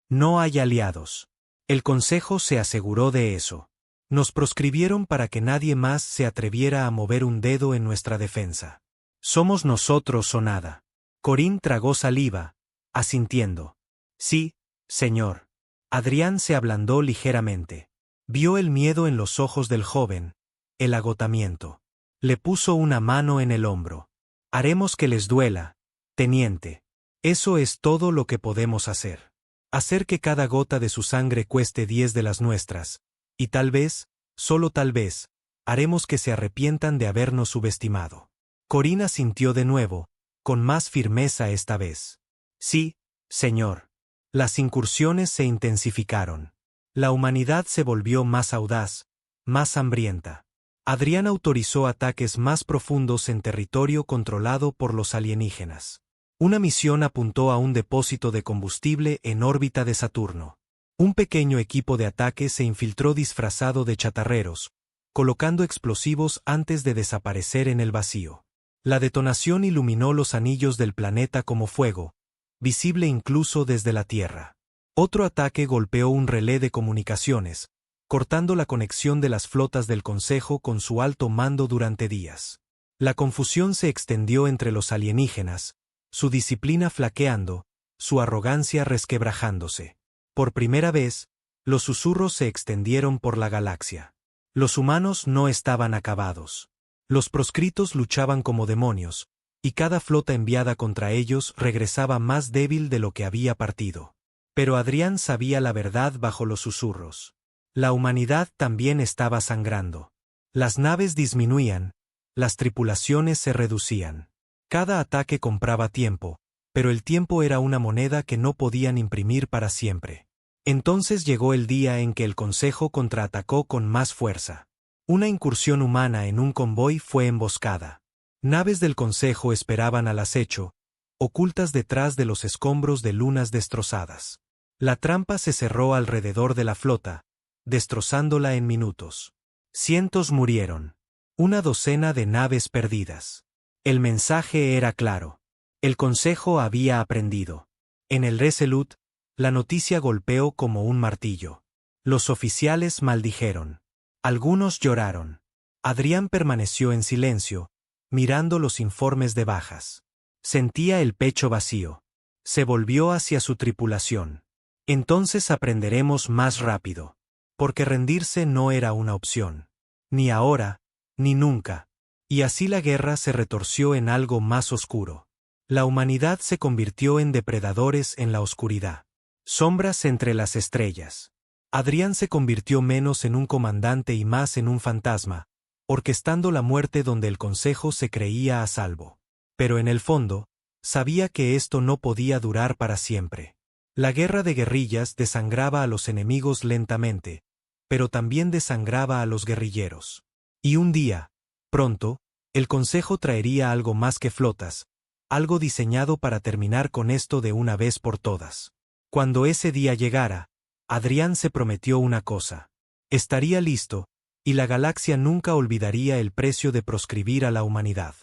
No hay aliados. El Consejo se aseguró de eso. Nos proscribieron para que nadie más se atreviera a mover un dedo en nuestra defensa. Somos nosotros o nada. Corín tragó saliva, asintiendo. Sí, señor. Adrián se ablandó ligeramente. Vio el miedo en los ojos del joven, el agotamiento. Le puso una mano en el hombro. Haremos que les duela, teniente. Eso es todo lo que podemos hacer. Hacer que cada gota de su sangre cueste 10 de las nuestras, y tal vez, solo tal vez, haremos que se arrepientan de habernos subestimado. Corín asintió de nuevo, con más firmeza esta vez. Sí, señor. Las incursiones se intensificaron. La humanidad se volvió más audaz, más hambrienta. Adrián autorizó ataques más profundos en territorio controlado por los alienígenas. Una misión apuntó a un depósito de combustible en órbita de Saturno. Un pequeño equipo de ataque se infiltró disfrazado de chatarreros, colocando explosivos antes de desaparecer en el vacío. La detonación iluminó los anillos del planeta como fuego, visible incluso desde la Tierra. Otro ataque golpeó un relé de comunicaciones, cortando la conexión de las flotas del Consejo con su alto mando durante días. La confusión se extendió entre los alienígenas, su disciplina flaqueando, su arrogancia resquebrajándose. Por primera vez, los susurros se extendieron por la galaxia. Los humanos no estaban acabados. Los proscritos luchaban como demonios, y cada flota enviada contra ellos regresaba más débil de lo que había partido. Pero Adrián sabía la verdad bajo los susurros. La humanidad también estaba sangrando. Las naves disminuían, las tripulaciones se reducían. Cada ataque compraba tiempo, pero el tiempo era una moneda que no podían imprimir para siempre. Entonces llegó el día en que el Consejo contraatacó con más fuerza. Una incursión humana en un convoy fue emboscada. Naves del Consejo esperaban al acecho, ocultas detrás de los escombros de lunas destrozadas. La trampa se cerró alrededor de la flota, destrozándola en minutos. Cientos murieron. Una docena de naves perdidas. El mensaje era claro. El Consejo había aprendido. En el Resolute, la noticia golpeó como un martillo. Los oficiales maldijeron. Algunos lloraron. Adrián permaneció en silencio, mirando los informes de bajas. Sentía el pecho vacío. Se volvió hacia su tripulación. Entonces aprenderemos más rápido. Porque rendirse no era una opción. Ni ahora, ni nunca. Y así la guerra se retorció en algo más oscuro. La humanidad se convirtió en depredadores en la oscuridad. Sombras entre las estrellas. Adrián se convirtió menos en un comandante y más en un fantasma, orquestando la muerte donde el Consejo se creía a salvo. Pero en el fondo, sabía que esto no podía durar para siempre. La guerra de guerrillas desangraba a los enemigos lentamente, pero también desangraba a los guerrilleros. Y un día, pronto, el Consejo traería algo más que flotas, algo diseñado para terminar con esto de una vez por todas. Cuando ese día llegara, Adrián se prometió una cosa. Estaría listo, y la galaxia nunca olvidaría el precio de proscribir a la humanidad.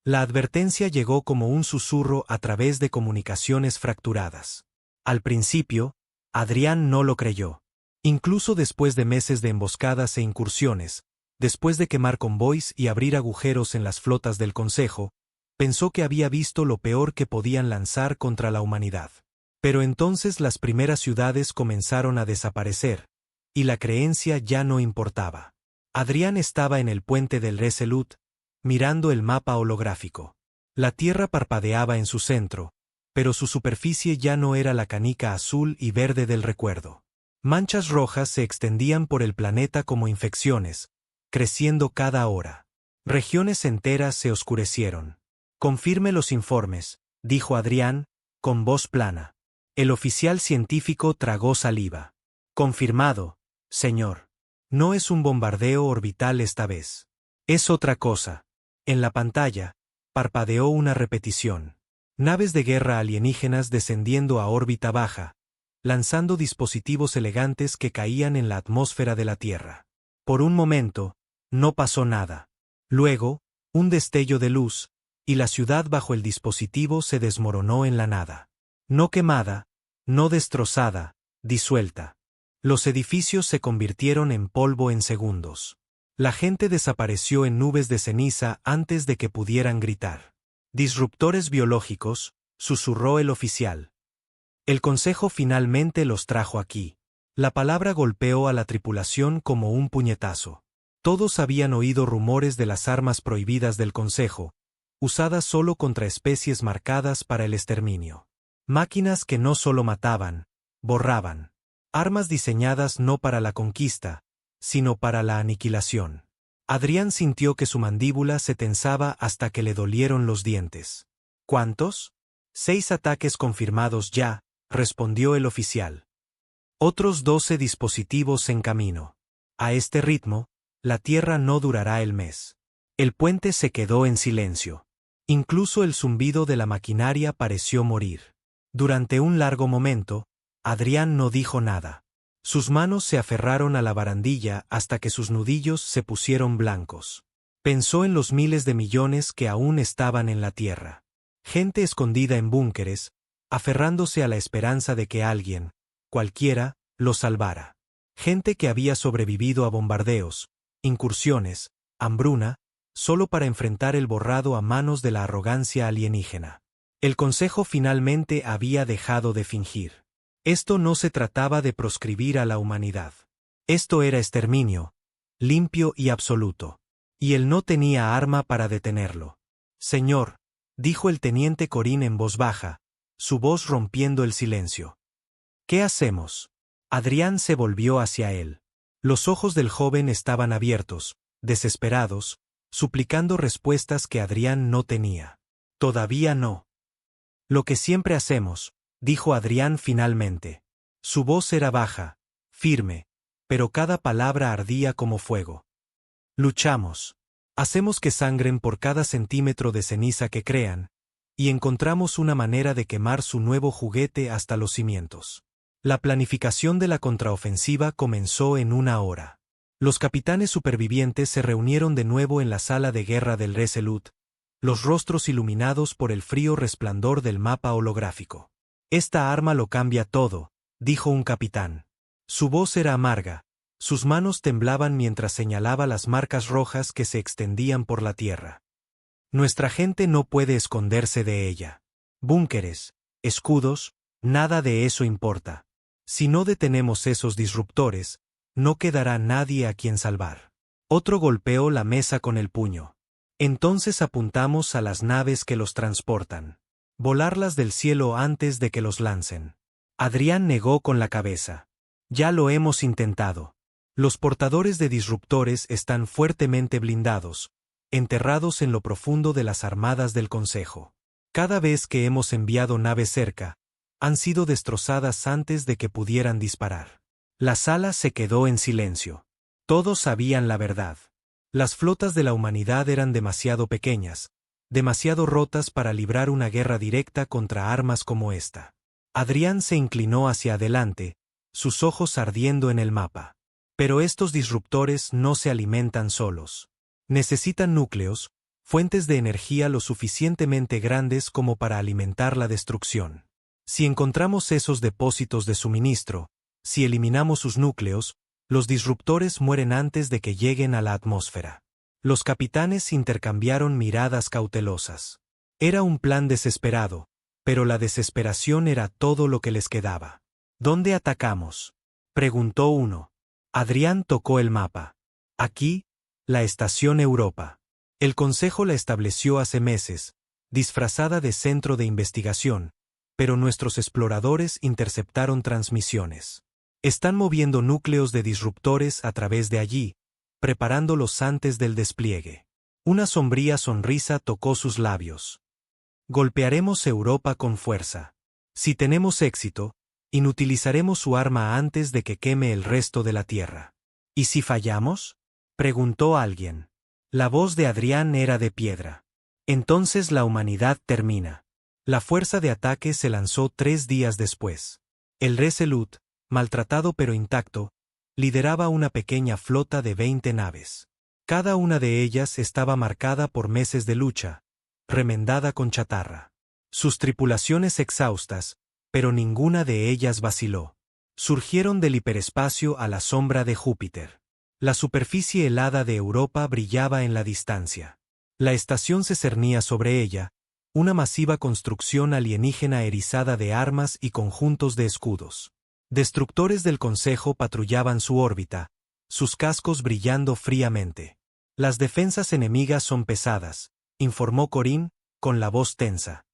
La advertencia llegó como un susurro a través de comunicaciones fracturadas. Al principio, Adrián no lo creyó. Incluso después de meses de emboscadas e incursiones, después de quemar convoys y abrir agujeros en las flotas del Consejo, pensó que había visto lo peor que podían lanzar contra la humanidad. Pero entonces las primeras ciudades comenzaron a desaparecer, y la creencia ya no importaba. Adrián estaba en el puente del Resolute, mirando el mapa holográfico. La Tierra parpadeaba en su centro, pero su superficie ya no era la canica azul y verde del recuerdo. Manchas rojas se extendían por el planeta como infecciones, creciendo cada hora. Regiones enteras se oscurecieron. «Confirme los informes», dijo Adrián, con voz plana. El oficial científico tragó saliva. «Confirmado, señor. No es un bombardeo orbital esta vez. Es otra cosa». En la pantalla, parpadeó una repetición. Naves de guerra alienígenas descendiendo a órbita baja, lanzando dispositivos elegantes que caían en la atmósfera de la Tierra. Por un momento, no pasó nada. Luego, un destello de luz, y la ciudad bajo el dispositivo se desmoronó en la nada. No quemada, no destrozada, disuelta. Los edificios se convirtieron en polvo en segundos. La gente desapareció en nubes de ceniza antes de que pudieran gritar. «Disruptores biológicos», susurró el oficial. «El Consejo finalmente los trajo aquí». La palabra golpeó a la tripulación como un puñetazo. Todos habían oído rumores de las armas prohibidas del Consejo, usadas solo contra especies marcadas para el exterminio. Máquinas que no solo mataban, borraban. Armas diseñadas no para la conquista, sino para la aniquilación. Adrián sintió que su mandíbula se tensaba hasta que le dolieron los dientes. «¿Cuántos?» «6 ataques confirmados ya», respondió el oficial. «Otros 12 dispositivos en camino. A este ritmo, la Tierra no durará el mes». El puente se quedó en silencio. Incluso el zumbido de la maquinaria pareció morir. Durante un largo momento, Adrián no dijo nada. Sus manos se aferraron a la barandilla hasta que sus nudillos se pusieron blancos. Pensó en los miles de millones que aún estaban en la Tierra. Gente escondida en búnkeres, aferrándose a la esperanza de que alguien, cualquiera, los salvara. Gente que había sobrevivido a bombardeos, incursiones, hambruna, solo para enfrentar el borrado a manos de la arrogancia alienígena. El Consejo finalmente había dejado de fingir. Esto no se trataba de proscribir a la humanidad. Esto era exterminio, limpio y absoluto. Y él no tenía arma para detenerlo. Señor, dijo el teniente Corín en voz baja, su voz rompiendo el silencio. ¿Qué hacemos? Adrián se volvió hacia él. Los ojos del joven estaban abiertos, desesperados, suplicando respuestas que Adrián no tenía. Todavía no. Lo que siempre hacemos, dijo Adrián finalmente. Su voz era baja, firme, pero cada palabra ardía como fuego. Luchamos. Hacemos que sangren por cada centímetro de ceniza que crean, y encontramos una manera de quemar su nuevo juguete hasta los cimientos. La planificación de la contraofensiva comenzó en 1 hora. Los capitanes supervivientes se reunieron de nuevo en la sala de guerra del Resolute, los rostros iluminados por el frío resplandor del mapa holográfico. Esta arma lo cambia todo, dijo un capitán. Su voz era amarga, sus manos temblaban mientras señalaba las marcas rojas que se extendían por la tierra. Nuestra gente no puede esconderse de ella. Búnkeres, escudos, nada de eso importa. Si no detenemos esos disruptores, no quedará nadie a quien salvar. Otro golpeó la mesa con el puño. Entonces apuntamos a las naves que los transportan. Volarlas del cielo antes de que los lancen. Adrián negó con la cabeza. Ya lo hemos intentado. Los portadores de disruptores están fuertemente blindados, enterrados en lo profundo de las armadas del Consejo. Cada vez que hemos enviado naves cerca, han sido destrozadas antes de que pudieran disparar. La sala se quedó en silencio. Todos sabían la verdad. Las flotas de la humanidad eran demasiado pequeñas, demasiado rotas para librar una guerra directa contra armas como esta. Adrián se inclinó hacia adelante, sus ojos ardiendo en el mapa. Pero estos disruptores no se alimentan solos. Necesitan núcleos, fuentes de energía lo suficientemente grandes como para alimentar la destrucción. Si encontramos esos depósitos de suministro, si eliminamos sus núcleos, los disruptores mueren antes de que lleguen a la atmósfera. Los capitanes intercambiaron miradas cautelosas. Era un plan desesperado, pero la desesperación era todo lo que les quedaba. ¿Dónde atacamos?, preguntó uno. Adrián tocó el mapa. Aquí, la Estación Europa. El Consejo la estableció hace meses, disfrazada de centro de investigación, pero nuestros exploradores interceptaron transmisiones. Están moviendo núcleos de disruptores a través de allí, preparándolos antes del despliegue. Una sombría sonrisa tocó sus labios. Golpearemos Europa con fuerza. Si tenemos éxito, inutilizaremos su arma antes de que queme el resto de la Tierra. ¿Y si fallamos?, preguntó alguien. La voz de Adrián era de piedra. Entonces la humanidad termina. La fuerza de ataque se lanzó 3 días después. El Resolute, maltratado pero intacto, lideraba una pequeña flota de 20 naves. Cada una de ellas estaba marcada por meses de lucha, remendada con chatarra. Sus tripulaciones exhaustas, pero ninguna de ellas vaciló. Surgieron del hiperespacio a la sombra de Júpiter. La superficie helada de Europa brillaba en la distancia. La estación se cernía sobre ella, una masiva construcción alienígena erizada de armas y conjuntos de escudos. Destructores del Consejo patrullaban su órbita, sus cascos brillando fríamente. Las defensas enemigas son pesadas, informó Corín, con la voz tensa.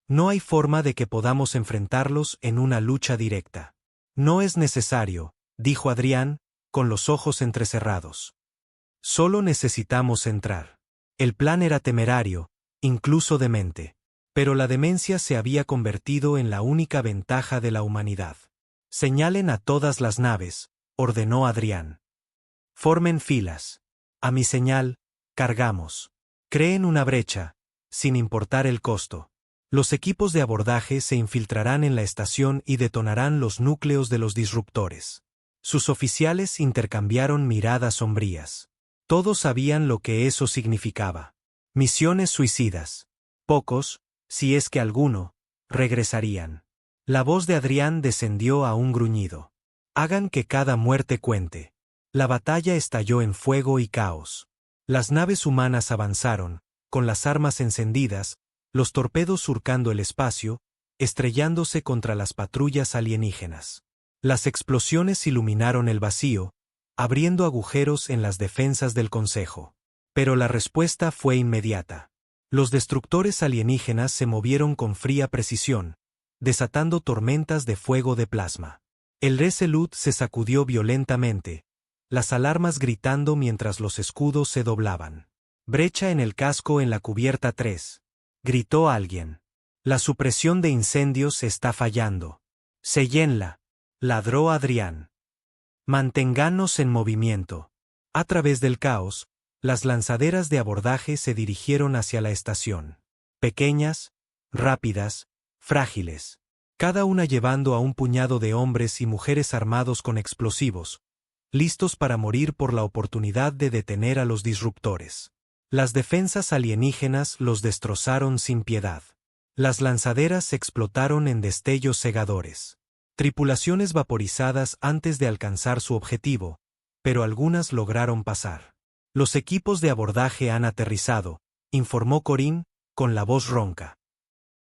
No hay forma de que podamos enfrentarlos en una lucha directa. No es necesario, dijo Adrián, con los ojos entrecerrados. Solo necesitamos entrar. El plan era temerario, incluso demente. Pero la demencia se había convertido en la única ventaja de la humanidad. Señalen a todas las naves, ordenó Adrián. Formen filas. A mi señal, cargamos. Creen una brecha, sin importar el costo. Los equipos de abordaje se infiltrarán en la estación y detonarán los núcleos de los disruptores. Sus oficiales intercambiaron miradas sombrías. Todos sabían lo que eso significaba. Misiones suicidas. Pocos, si es que alguno, regresarían. La voz de Adrián descendió a un gruñido. Hagan que cada muerte cuente. La batalla estalló en fuego y caos. Las naves humanas avanzaron, con las armas encendidas, los torpedos surcando el espacio, estrellándose contra las patrullas alienígenas. Las explosiones iluminaron el vacío, abriendo agujeros en las defensas del Consejo. Pero la respuesta fue inmediata. Los destructores alienígenas se movieron con fría precisión, desatando tormentas de fuego de plasma. El Resolute se sacudió violentamente, las alarmas gritando mientras los escudos se doblaban. Brecha en el casco en la cubierta 3. Gritó alguien. La supresión de incendios está fallando. Séllenla. Ladró Adrián. Manténganos en movimiento. A través del caos, las lanzaderas de abordaje se dirigieron hacia la estación. Pequeñas, rápidas, frágiles. Cada una llevando a un puñado de hombres y mujeres armados con explosivos, listos para morir por la oportunidad de detener a los disruptores. Las defensas alienígenas los destrozaron sin piedad. Las lanzaderas explotaron en destellos cegadores. Tripulaciones vaporizadas antes de alcanzar su objetivo, pero algunas lograron pasar. Los equipos de abordaje han aterrizado, informó Corín, con la voz ronca.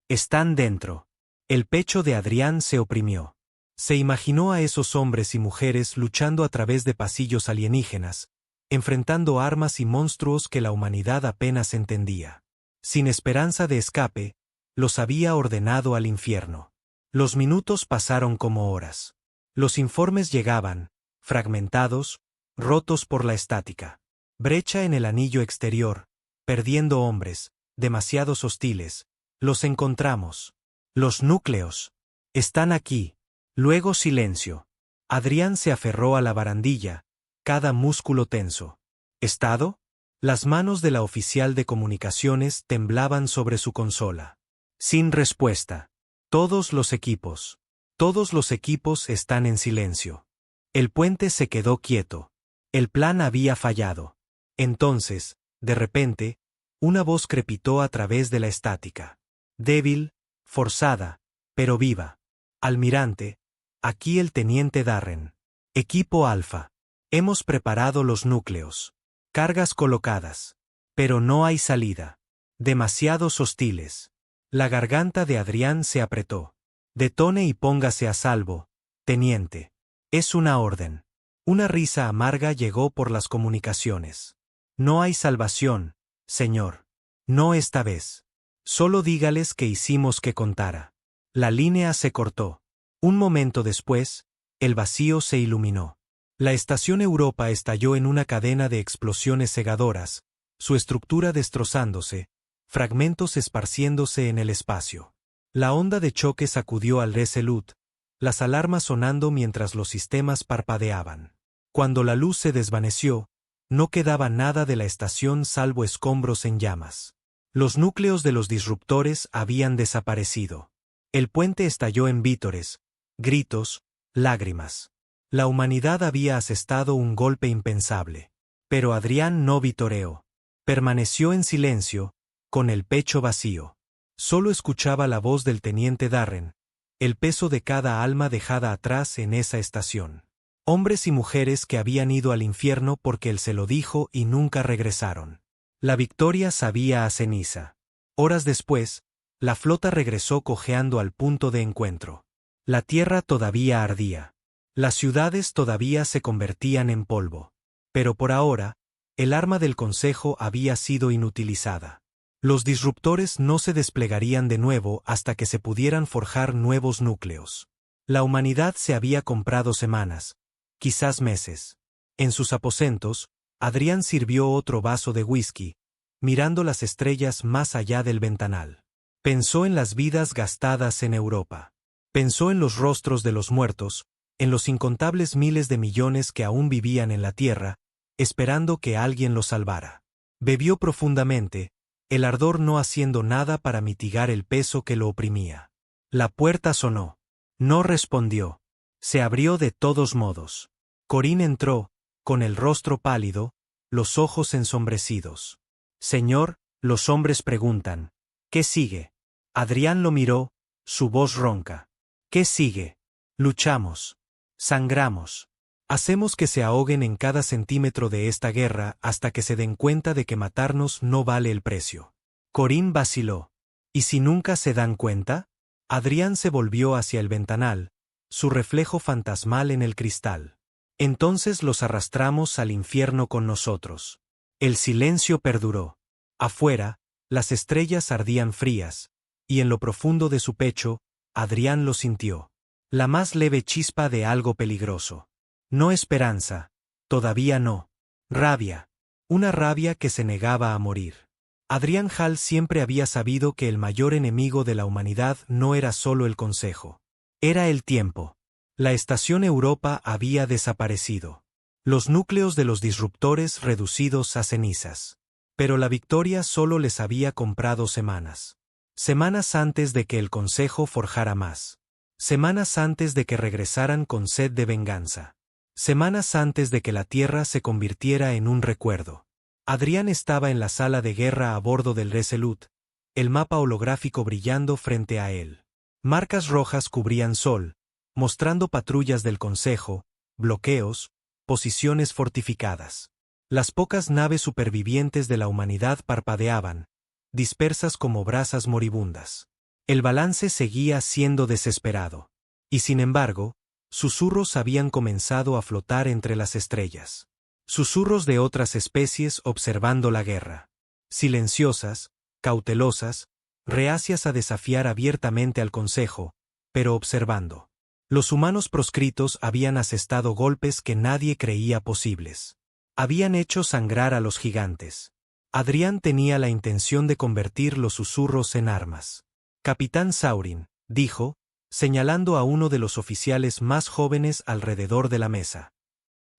Están dentro. El pecho de Adrián se oprimió. Se imaginó a esos hombres y mujeres luchando a través de pasillos alienígenas, enfrentando armas y monstruos que la humanidad apenas entendía. Sin esperanza de escape, los había ordenado al infierno. Los minutos pasaron como horas. Los informes llegaban, fragmentados, rotos por la estática. Brecha en el anillo exterior, perdiendo hombres, demasiados hostiles. Los encontramos. Los núcleos. Están aquí. Luego silencio. Adrián se aferró a la barandilla, cada músculo tenso. ¿Estado? Las manos de la oficial de comunicaciones temblaban sobre su consola. Sin respuesta. Todos los equipos están en silencio. El puente se quedó quieto. El plan había fallado. Entonces, de repente, una voz crepitó a través de la estática. Débil, forzada, pero viva. Almirante, aquí el teniente Darren. Equipo Alfa. Hemos preparado los núcleos. Cargas colocadas. Pero no hay salida. Demasiados hostiles. La garganta de Adrián se apretó. Detone y póngase a salvo, teniente. Es una orden. Una risa amarga llegó por las comunicaciones. No hay salvación, señor. No esta vez. Solo dígales que hicimos que contara. La línea se cortó. Un momento después, el vacío se iluminó. La estación Europa estalló en una cadena de explosiones cegadoras, su estructura destrozándose, fragmentos esparciéndose en el espacio. La onda de choque sacudió al Resolute, las alarmas sonando mientras los sistemas parpadeaban. Cuando la luz se desvaneció, no quedaba nada de la estación salvo escombros en llamas. Los núcleos de los disruptores habían desaparecido. El puente estalló en vítores, gritos, lágrimas. La humanidad había asestado un golpe impensable. Pero Adrián no vitoreó. Permaneció en silencio, con el pecho vacío. Solo escuchaba la voz del teniente Darren, el peso de cada alma dejada atrás en esa estación. Hombres y mujeres que habían ido al infierno porque él se lo dijo y nunca regresaron. La victoria sabía a ceniza. Horas después, la flota regresó cojeando al punto de encuentro. La tierra todavía ardía. Las ciudades todavía se convertían en polvo. Pero por ahora, el arma del Consejo había sido inutilizada. Los disruptores no se desplegarían de nuevo hasta que se pudieran forjar nuevos núcleos. La humanidad se había comprado semanas, quizás meses. En sus aposentos, Adrián sirvió otro vaso de whisky, mirando las estrellas más allá del ventanal. Pensó en las vidas gastadas en Europa. Pensó en los rostros de los muertos, en los incontables miles de millones que aún vivían en la Tierra, esperando que alguien los salvara. Bebió profundamente, el ardor no haciendo nada para mitigar el peso que lo oprimía. La puerta sonó. No respondió. Se abrió de todos modos. Corín entró, con el rostro pálido, los ojos ensombrecidos. Señor, los hombres preguntan. ¿Qué sigue? Adrián lo miró, su voz ronca. ¿Qué sigue? Luchamos. Sangramos. Hacemos que se ahoguen en cada centímetro de esta guerra hasta que se den cuenta de que matarnos no vale el precio. Corín vaciló. ¿Y si nunca se dan cuenta? Adrián se volvió hacia el ventanal, su reflejo fantasmal en el cristal. Entonces los arrastramos al infierno con nosotros. El silencio perduró. Afuera, las estrellas ardían frías, y en lo profundo de su pecho, Adrián lo sintió. La más leve chispa de algo peligroso. No esperanza, todavía no. Rabia. Una rabia que se negaba a morir. Adrián Hall siempre había sabido que el mayor enemigo de la humanidad no era solo el Consejo. Era el tiempo. La estación Europa había desaparecido. Los núcleos de los disruptores reducidos a cenizas. Pero la victoria solo les había comprado semanas. Semanas antes de que el Consejo forjara más. Semanas antes de que regresaran con sed de venganza. Semanas antes de que la Tierra se convirtiera en un recuerdo. Adrián estaba en la sala de guerra a bordo del Resolute, el mapa holográfico brillando frente a él. Marcas rojas cubrían Sol, mostrando patrullas del Consejo, bloqueos, posiciones fortificadas. Las pocas naves supervivientes de la humanidad parpadeaban, dispersas como brasas moribundas. El balance seguía siendo desesperado. Y sin embargo, susurros habían comenzado a flotar entre las estrellas. Susurros de otras especies observando la guerra. Silenciosas, cautelosas, reacias a desafiar abiertamente al Consejo, pero observando. Los humanos proscritos habían asestado golpes que nadie creía posibles. Habían hecho sangrar a los gigantes. Adrián tenía la intención de convertir los susurros en armas. Capitán Saurin, dijo, señalando a uno de los oficiales más jóvenes alrededor de la mesa.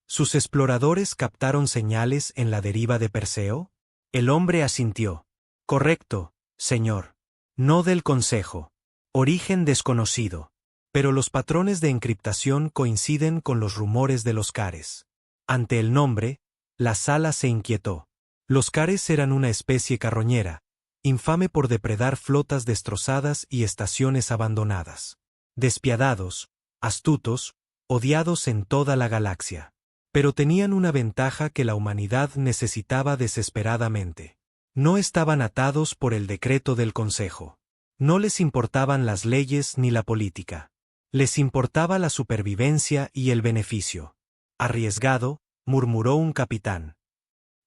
¿Sus exploradores captaron señales en la deriva de Perseo? El hombre asintió. Correcto, señor. No del Consejo. Origen desconocido. Pero los patrones de encriptación coinciden con los rumores de los Cares. Ante el nombre, la sala se inquietó. Los Cares eran una especie carroñera, infame por depredar flotas destrozadas y estaciones abandonadas. Despiadados, astutos, odiados en toda la galaxia. Pero tenían una ventaja que la humanidad necesitaba desesperadamente. No estaban atados por el decreto del Consejo. No les importaban las leyes ni la política. Les importaba la supervivencia y el beneficio. Arriesgado, murmuró un capitán.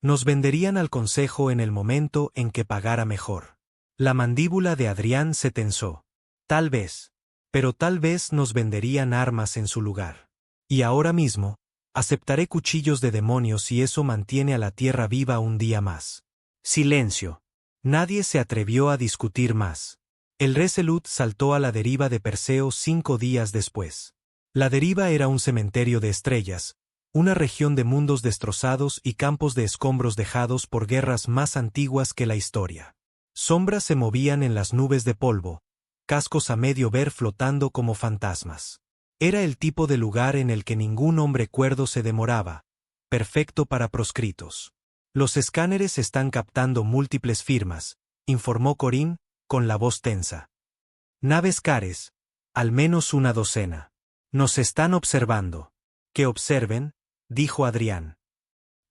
Nos venderían al Consejo en el momento en que pagara mejor. La mandíbula de Adrián se tensó. Tal vez. Pero tal vez nos venderían armas en su lugar. Y ahora mismo, aceptaré cuchillos de demonios si eso mantiene a la Tierra viva un día más. Silencio. Nadie se atrevió a discutir más. El Resolute saltó a la deriva de Perseo 5 días después. La deriva era un cementerio de estrellas, una región de mundos destrozados y campos de escombros dejados por guerras más antiguas que la historia. Sombras se movían en las nubes de polvo, cascos a medio ver flotando como fantasmas. Era el tipo de lugar en el que ningún hombre cuerdo se demoraba, perfecto para proscritos. Los escáneres están captando múltiples firmas, informó Corín, con la voz tensa. Naves Cares, al menos una docena. Nos están observando. Que observen, dijo Adrián.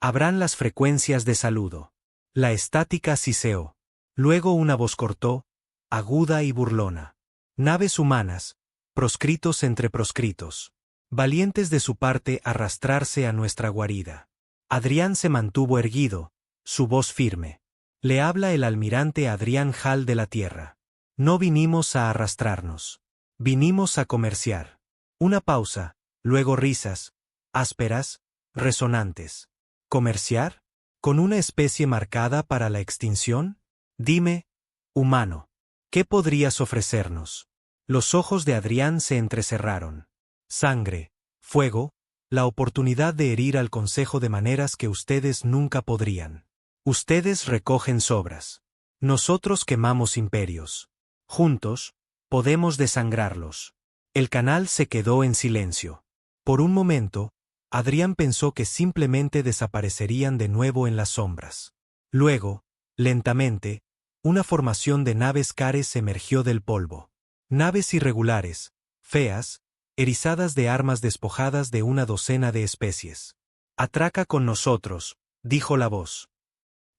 Habrán las frecuencias de saludo. La estática siseó. Luego una voz cortó, aguda y burlona. Naves humanas, proscritos entre proscritos. Valientes de su parte arrastrarse a nuestra guarida. Adrián se mantuvo erguido, su voz firme. Le habla el almirante Adrián Hall de la Tierra. No vinimos a arrastrarnos. Vinimos a comerciar. Una pausa, luego risas, ásperas, resonantes. ¿Comerciar? ¿Con una especie marcada para la extinción? Dime, humano, ¿qué podrías ofrecernos? Los ojos de Adrián se entrecerraron. Sangre, fuego, la oportunidad de herir al Consejo de maneras que ustedes nunca podrían. Ustedes recogen sobras. Nosotros quemamos imperios. Juntos, podemos desangrarlos. El canal se quedó en silencio. Por un momento, Adrián pensó que simplemente desaparecerían de nuevo en las sombras. Luego, lentamente, una formación de naves Cares emergió del polvo. Naves irregulares, feas, erizadas de armas despojadas de una docena de especies. «Atraca con nosotros», dijo la voz.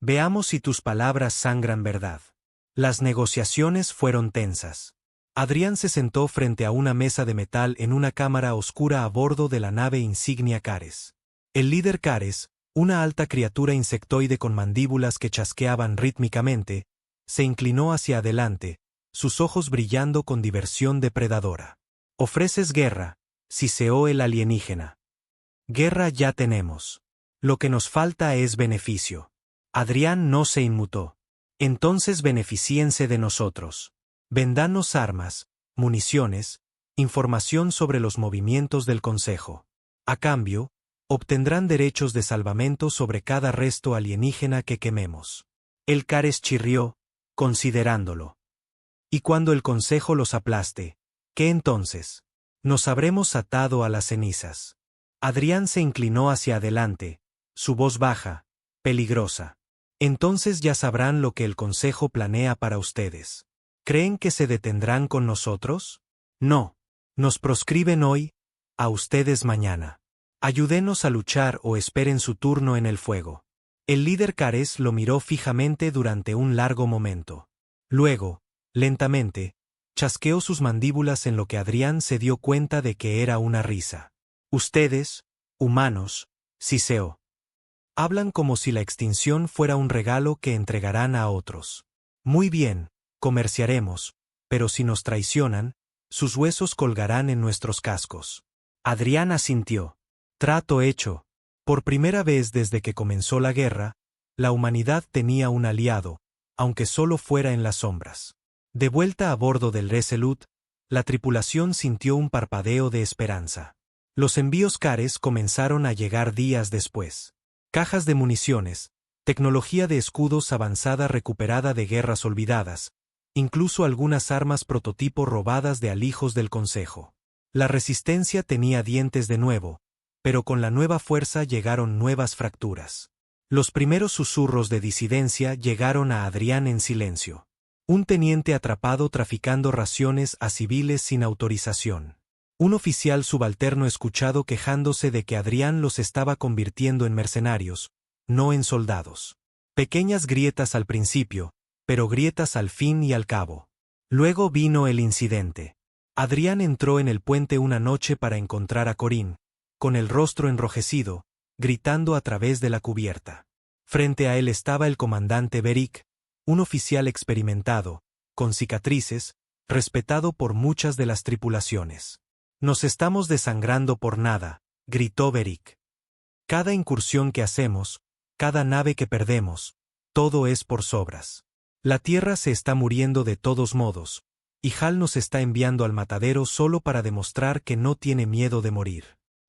«Veamos si tus palabras sangran verdad». Las negociaciones fueron tensas. Adrián se sentó frente a una mesa de metal en una cámara oscura a bordo de la nave insignia Cares. El líder Cares, una alta criatura insectoide con mandíbulas que chasqueaban rítmicamente, se inclinó hacia adelante, sus ojos brillando con diversión depredadora. «Ofreces guerra», siseó el alienígena. «Guerra ya tenemos. Lo que nos falta es beneficio». Adrián no se inmutó. «Entonces beneficíense de nosotros. Vendanos armas, municiones, información sobre los movimientos del Consejo. A cambio, obtendrán derechos de salvamento sobre cada resto alienígena que quememos». El Cares chirrió, considerándolo. «Y cuando el Consejo los aplaste, ¿qué entonces? Nos habremos atado a las cenizas». Adrián se inclinó hacia adelante, su voz baja, peligrosa. «Entonces ya sabrán lo que el Consejo planea para ustedes. ¿Creen que se detendrán con nosotros? No. Nos proscriben hoy, a ustedes mañana. Ayúdenos a luchar o esperen su turno en el fuego». El líder Cares lo miró fijamente durante un largo momento. Luego, lentamente, chasqueó sus mandíbulas en lo que Adrián se dio cuenta de que era una risa. «Ustedes, humanos», siseó. «Hablan como si la extinción fuera un regalo que entregarán a otros. Muy bien, comerciaremos, pero si nos traicionan, sus huesos colgarán en nuestros cascos». Adrián asintió. Trato hecho. Por primera vez desde que comenzó la guerra, la humanidad tenía un aliado, aunque solo fuera en las sombras. De vuelta a bordo del Resolute, la tripulación sintió un parpadeo de esperanza. Los envíos Cares comenzaron a llegar días después. Cajas de municiones, tecnología de escudos avanzada recuperada de guerras olvidadas, incluso algunas armas prototipo robadas de alijos del Consejo. La resistencia tenía dientes de nuevo, pero con la nueva fuerza llegaron nuevas fracturas. Los primeros susurros de disidencia llegaron a Adrián en silencio. Un teniente atrapado traficando raciones a civiles sin autorización. Un oficial subalterno escuchado quejándose de que Adrián los estaba convirtiendo en mercenarios, no en soldados. Pequeñas grietas al principio, pero grietas al fin y al cabo. Luego vino el incidente. Adrián entró en el puente una noche para encontrar a Corín, con el rostro enrojecido, gritando a través de la cubierta. Frente a él estaba el comandante Beric, un oficial experimentado, con cicatrices, respetado por muchas de las tripulaciones. «Nos estamos desangrando por nada», gritó Beric. «Cada incursión que hacemos, cada nave que perdemos, todo es por sobras. La Tierra se está muriendo de todos modos, y Hal nos está enviando al matadero solo para demostrar que no tiene miedo de morir».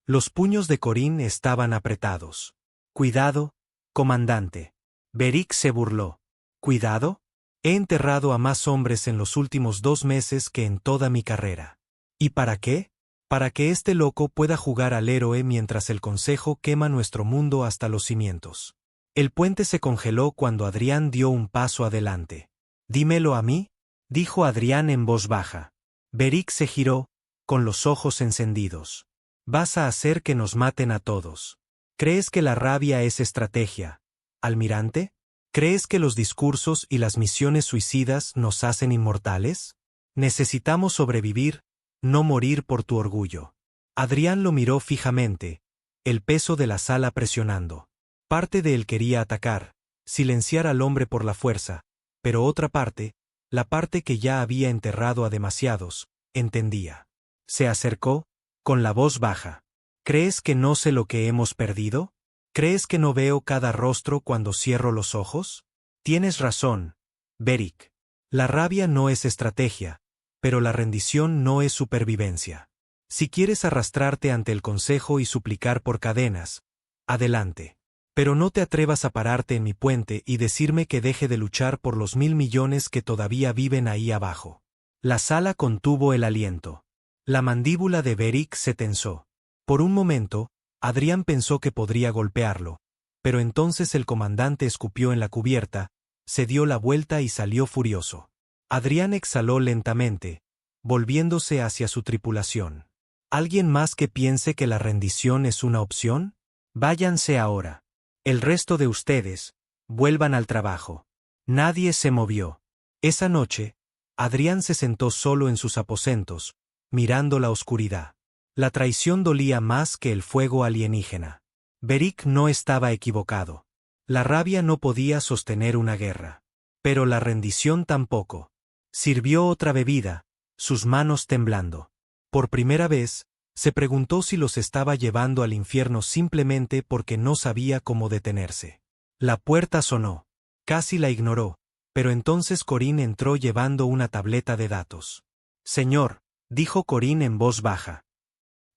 Los puños de Corín estaban apretados. «Cuidado, comandante». Beric se burló. «¿Cuidado? He enterrado a más hombres en los últimos 2 meses que en toda mi carrera. ¿Y para qué? Para que este loco pueda jugar al héroe mientras el Consejo quema nuestro mundo hasta los cimientos». El puente se congeló cuando Adrián dio un paso adelante. «Dímelo a mí», dijo Adrián en voz baja. Beric se giró, con los ojos encendidos. «Vas a hacer que nos maten a todos. ¿Crees que la rabia es estrategia, almirante? ¿Crees que los discursos y las misiones suicidas nos hacen inmortales? Necesitamos sobrevivir, no morir por tu orgullo». Adrián lo miró fijamente, el peso de la sala presionando. Parte de él quería atacar, silenciar al hombre por la fuerza, pero otra parte, la parte que ya había enterrado a demasiados, entendía. Se acercó, con la voz baja. «¿Crees que no sé lo que hemos perdido? ¿Crees que no veo cada rostro cuando cierro los ojos? Tienes razón, Beric. La rabia no es estrategia, pero la rendición no es supervivencia. Si quieres arrastrarte ante el Consejo y suplicar por cadenas, adelante. Pero no te atrevas a pararte en mi puente y decirme que deje de luchar por los 1.000 millones que todavía viven ahí abajo». La sala contuvo el aliento. La mandíbula de Beric se tensó. Por un momento, Adrián pensó que podría golpearlo, pero entonces el comandante escupió en la cubierta, se dio la vuelta y salió furioso. Adrián exhaló lentamente, volviéndose hacia su tripulación. ¿Alguien más que piense que la rendición es una opción? Váyanse ahora. El resto de ustedes, vuelvan al trabajo. Nadie se movió. Esa noche, Adrián se sentó solo en sus aposentos, mirando la oscuridad. La traición dolía más que el fuego alienígena. Beric no estaba equivocado. La rabia no podía sostener una guerra. Pero la rendición tampoco. Sirvió otra bebida, sus manos temblando. Por primera vez, se preguntó si los estaba llevando al infierno simplemente porque no sabía cómo detenerse. La puerta sonó. Casi la ignoró, pero entonces Corín entró llevando una tableta de datos. Señor, dijo Corín en voz baja.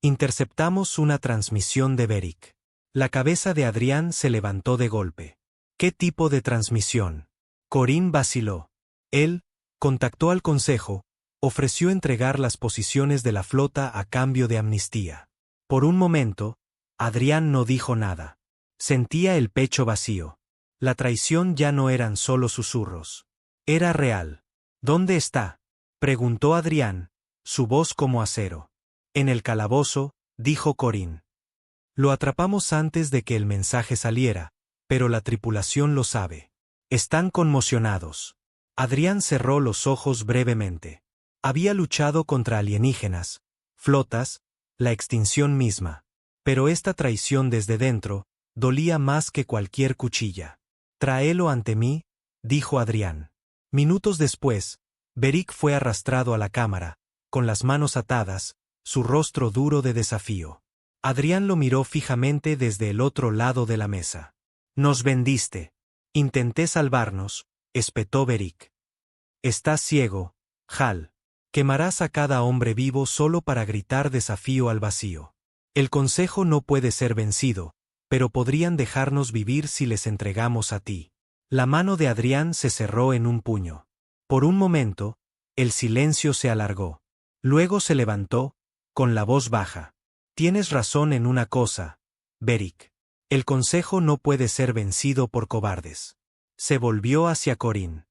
Interceptamos una transmisión de Beric. La cabeza de Adrián se levantó de golpe. ¿Qué tipo de transmisión? Corín vaciló. Él contactó al Consejo, ofreció entregar las posiciones de la flota a cambio de amnistía. Por un momento, Adrián no dijo nada. Sentía el pecho vacío. La traición ya no eran solo susurros. Era real. ¿Dónde está?, preguntó Adrián, su voz como acero. En el calabozo, dijo Corín. Lo atrapamos antes de que el mensaje saliera, pero la tripulación lo sabe. Están conmocionados. Adrián cerró los ojos brevemente. Había luchado contra alienígenas, flotas, la extinción misma. Pero esta traición desde dentro dolía más que cualquier cuchilla. Tráelo ante mí, dijo Adrián. Minutos después, Beric fue arrastrado a la cámara, con las manos atadas, su rostro duro de desafío. Adrián lo miró fijamente desde el otro lado de la mesa. Nos vendiste. Intenté salvarnos, espetó Beric. Estás ciego, Hal. Quemarás a cada hombre vivo solo para gritar desafío al vacío. El Consejo no puede ser vencido, pero podrían dejarnos vivir si les entregamos a ti. La mano de Adrián se cerró en un puño. Por un momento, el silencio se alargó. Luego se levantó, con la voz baja. Tienes razón en una cosa, Beric. El Consejo no puede ser vencido por cobardes. Se volvió hacia Corín.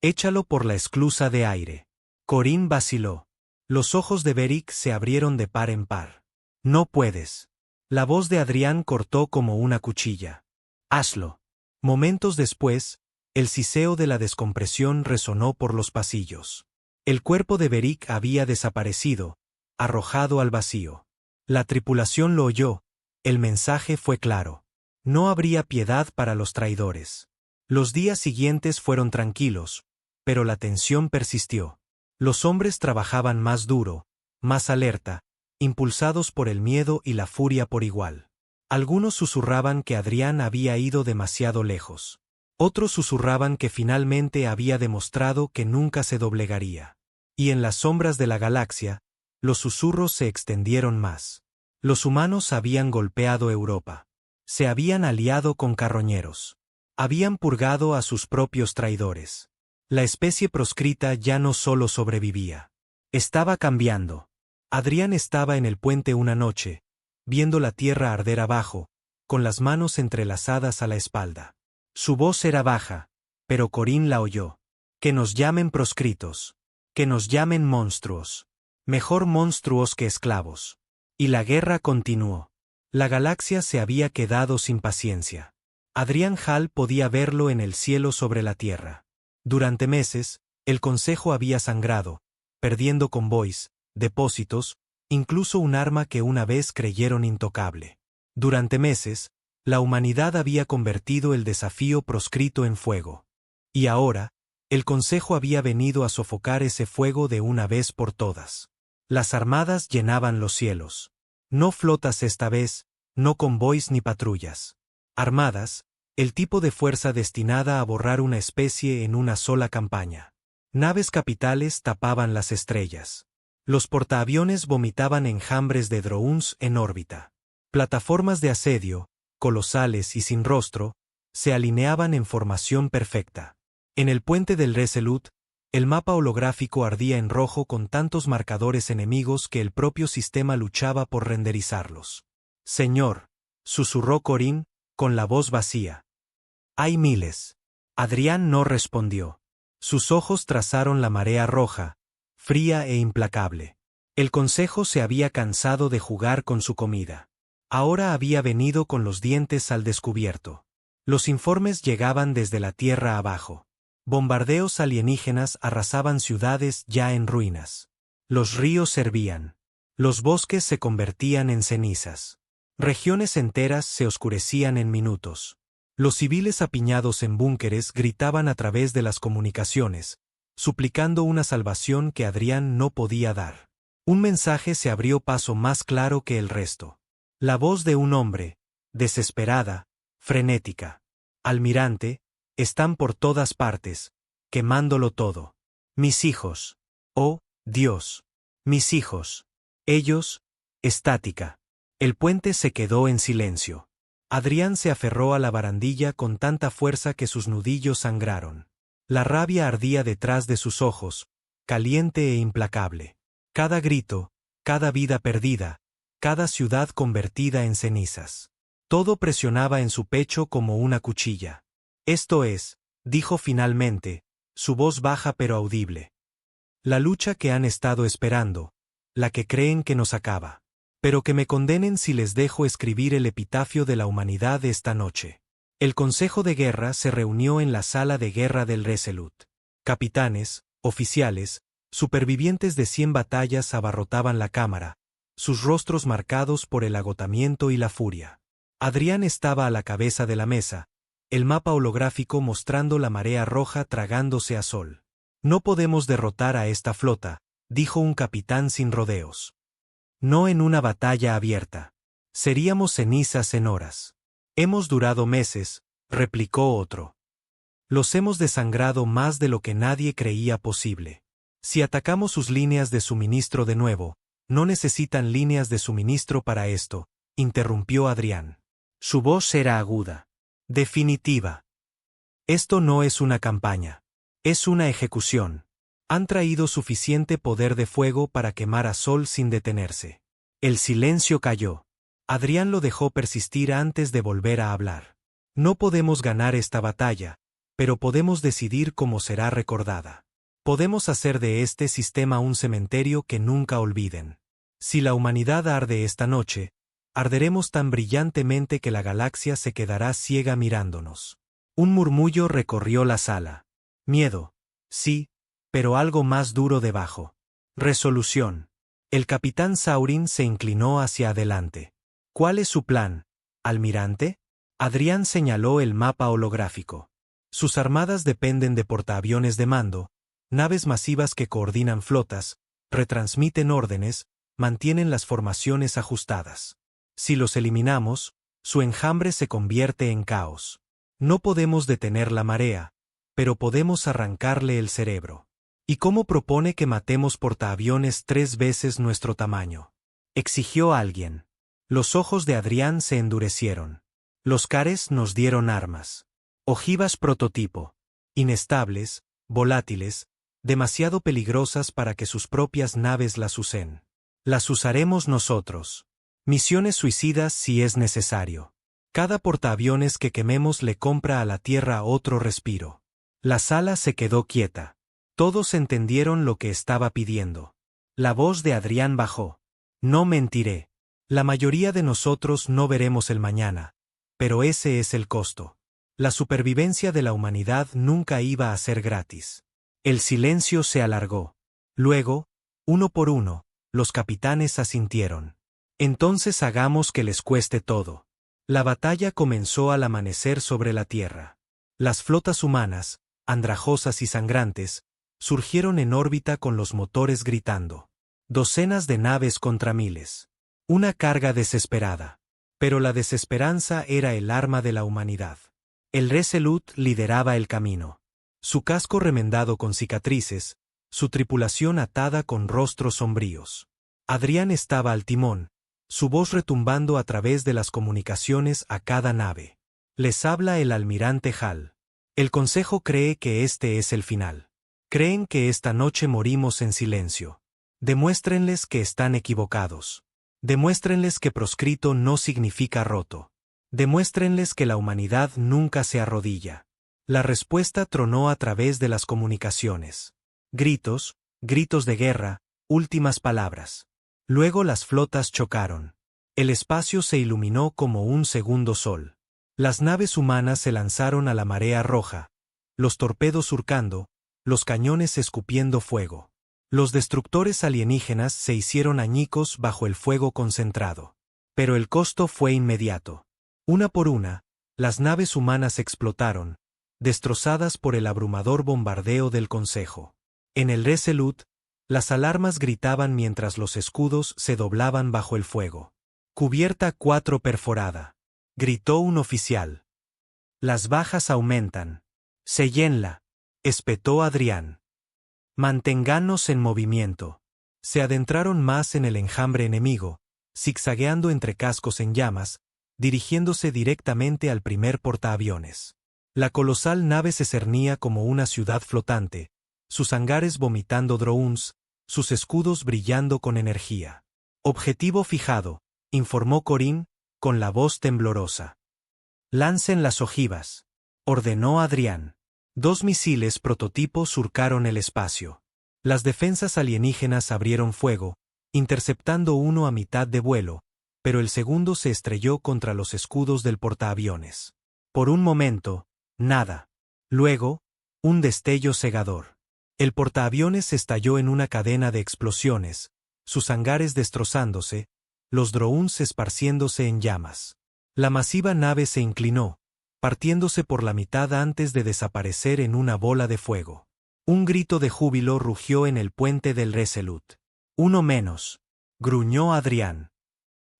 Échalo por la esclusa de aire. Corín vaciló. Los ojos de Beric se abrieron de par en par. No puedes. La voz de Adrián cortó como una cuchilla. Hazlo. Momentos después, el siseo de la descompresión resonó por los pasillos. El cuerpo de Beric había desaparecido, arrojado al vacío. La tripulación lo oyó. El mensaje fue claro. No habría piedad para los traidores. Los días siguientes fueron tranquilos, pero la tensión persistió. Los hombres trabajaban más duro, más alerta, impulsados por el miedo y la furia por igual. Algunos susurraban que Adrián había ido demasiado lejos. Otros susurraban que finalmente había demostrado que nunca se doblegaría. Y en las sombras de la galaxia, los susurros se extendieron más. Los humanos habían golpeado Europa. Se habían aliado con carroñeros. Habían purgado a sus propios traidores. La especie proscrita ya no solo sobrevivía. Estaba cambiando. Adrián estaba en el puente una noche, viendo la tierra arder abajo, con las manos entrelazadas a la espalda. Su voz era baja, pero Corín la oyó. Que nos llamen proscritos. Que nos llamen monstruos. Mejor monstruos que esclavos. Y la guerra continuó. La galaxia se había quedado sin paciencia. Adrián Hal podía verlo en el cielo sobre la tierra. Durante meses, el Consejo había sangrado, perdiendo convoys, depósitos, incluso un arma que una vez creyeron intocable. Durante meses, la humanidad había convertido el desafío proscrito en fuego. Y ahora, el Consejo había venido a sofocar ese fuego de una vez por todas. Las armadas llenaban los cielos. No flotas esta vez, no convoys ni patrullas. Armadas, el tipo de fuerza destinada a borrar una especie en una sola campaña. Naves capitales tapaban las estrellas. Los portaaviones vomitaban enjambres de drones en órbita. Plataformas de asedio, colosales y sin rostro, se alineaban en formación perfecta. En el puente del Resolute, el mapa holográfico ardía en rojo con tantos marcadores enemigos que el propio sistema luchaba por renderizarlos. Señor, susurró Corín, con la voz vacía. Hay miles. Adrián no respondió. Sus ojos trazaron la marea roja, fría e implacable. El consejo se había cansado de jugar con su comida. Ahora había venido con los dientes al descubierto. Los informes llegaban desde la tierra abajo. Bombardeos alienígenas arrasaban ciudades ya en ruinas. Los ríos hervían. Los bosques se convertían en cenizas. Regiones enteras se oscurecían en minutos. Los civiles apiñados en búnkeres gritaban a través de las comunicaciones, suplicando una salvación que Adrián no podía dar. Un mensaje se abrió paso más claro que el resto. La voz de un hombre, desesperada, frenética. Almirante, están por todas partes, quemándolo todo. Mis hijos. Oh, Dios. Mis hijos. Ellos. Estática. El puente se quedó en silencio. Adrián se aferró a la barandilla con tanta fuerza que sus nudillos sangraron. La rabia ardía detrás de sus ojos, caliente e implacable. Cada grito, cada vida perdida, cada ciudad convertida en cenizas. Todo presionaba en su pecho como una cuchilla. Esto es, dijo finalmente, su voz baja pero audible. La lucha que han estado esperando, la que creen que nos acaba. Pero que me condenen si les dejo escribir el epitafio de la humanidad esta noche. El Consejo de Guerra se reunió en la sala de guerra del Resolute. Capitanes, oficiales, supervivientes de 100 batallas abarrotaban la cámara, sus rostros marcados por el agotamiento y la furia. Adrián estaba a la cabeza de la mesa, el mapa holográfico mostrando la marea roja tragándose a Sol. No podemos derrotar a esta flota, dijo un capitán sin rodeos. No en una batalla abierta. Seríamos cenizas en horas. Hemos durado meses, replicó otro. Los hemos desangrado más de lo que nadie creía posible. Si atacamos sus líneas de suministro de nuevo, no necesitan líneas de suministro para esto, interrumpió Adrián. Su voz era aguda. Definitiva. Esto no es una campaña. Es una ejecución. Han traído suficiente poder de fuego para quemar a Sol sin detenerse. El silencio cayó. Adrián lo dejó persistir antes de volver a hablar. No podemos ganar esta batalla, pero podemos decidir cómo será recordada. Podemos hacer de este sistema un cementerio que nunca olviden. Si la humanidad arde esta noche, arderemos tan brillantemente que la galaxia se quedará ciega mirándonos. Un murmullo recorrió la sala. Miedo. Sí, pero algo más duro debajo. Resolución. El capitán Saurin se inclinó hacia adelante. ¿Cuál es su plan, almirante? Adrián señaló el mapa holográfico. Sus armadas dependen de portaaviones de mando, naves masivas que coordinan flotas, retransmiten órdenes, mantienen las formaciones ajustadas. Si los eliminamos, su enjambre se convierte en caos. No podemos detener la marea, pero podemos arrancarle el cerebro. ¿Y cómo propone que matemos portaaviones 3 veces nuestro tamaño? Exigió alguien. Los ojos de Adrián se endurecieron. Los cares nos dieron armas. Ojivas prototipo. Inestables, volátiles, demasiado peligrosas para que sus propias naves las usen. Las usaremos nosotros. Misiones suicidas si es necesario. Cada portaaviones que quememos le compra a la Tierra otro respiro. La sala se quedó quieta. Todos entendieron lo que estaba pidiendo. La voz de Adrián bajó. No mentiré. La mayoría de nosotros no veremos el mañana, pero ese es el costo. La supervivencia de la humanidad nunca iba a ser gratis. El silencio se alargó. Luego, uno por uno, los capitanes asintieron. Entonces hagamos que les cueste todo. La batalla comenzó al amanecer sobre la tierra. Las flotas humanas, andrajosas y sangrantes, surgieron en órbita con los motores gritando. Docenas de naves contra miles. Una carga desesperada. Pero la desesperanza era el arma de la humanidad. El Resolute lideraba el camino. Su casco remendado con cicatrices, su tripulación atada con rostros sombríos. Adrián estaba al timón, su voz retumbando a través de las comunicaciones a cada nave. Les habla el almirante Hall. El Consejo cree que este es el final. Creen que esta noche morimos en silencio. Demuéstrenles que están equivocados. Demuéstrenles que proscrito no significa roto. Demuéstrenles que la humanidad nunca se arrodilla. La respuesta tronó a través de las comunicaciones. Gritos, gritos de guerra, últimas palabras. Luego las flotas chocaron. El espacio se iluminó como un segundo sol. Las naves humanas se lanzaron a la marea roja, los torpedos surcando, los cañones escupiendo fuego. Los destructores alienígenas se hicieron añicos bajo el fuego concentrado. Pero el costo fue inmediato. Una por una, las naves humanas explotaron, destrozadas por el abrumador bombardeo del Consejo. En el Resolute, las alarmas gritaban mientras los escudos se doblaban bajo el fuego. Cubierta 4 perforada. Gritó un oficial. Las bajas aumentan. Séllenla, espetó Adrián. Manténganos en movimiento. Se adentraron más en el enjambre enemigo, zigzagueando entre cascos en llamas, dirigiéndose directamente al primer portaaviones. La colosal nave se cernía como una ciudad flotante, sus hangares vomitando drones, sus escudos brillando con energía. Objetivo fijado, informó Corín, con la voz temblorosa. Lancen las ojivas, ordenó Adrián. 2 misiles prototipo surcaron el espacio. Las defensas alienígenas abrieron fuego, interceptando uno a mitad de vuelo, pero el segundo se estrelló contra los escudos del portaaviones. Por un momento, nada. Luego, un destello cegador. El portaaviones estalló en una cadena de explosiones, sus hangares destrozándose, los drones esparciéndose en llamas. La masiva nave se inclinó, partiéndose por la mitad antes de desaparecer en una bola de fuego. Un grito de júbilo rugió en el puente del Resolute. Uno menos, gruñó Adrián.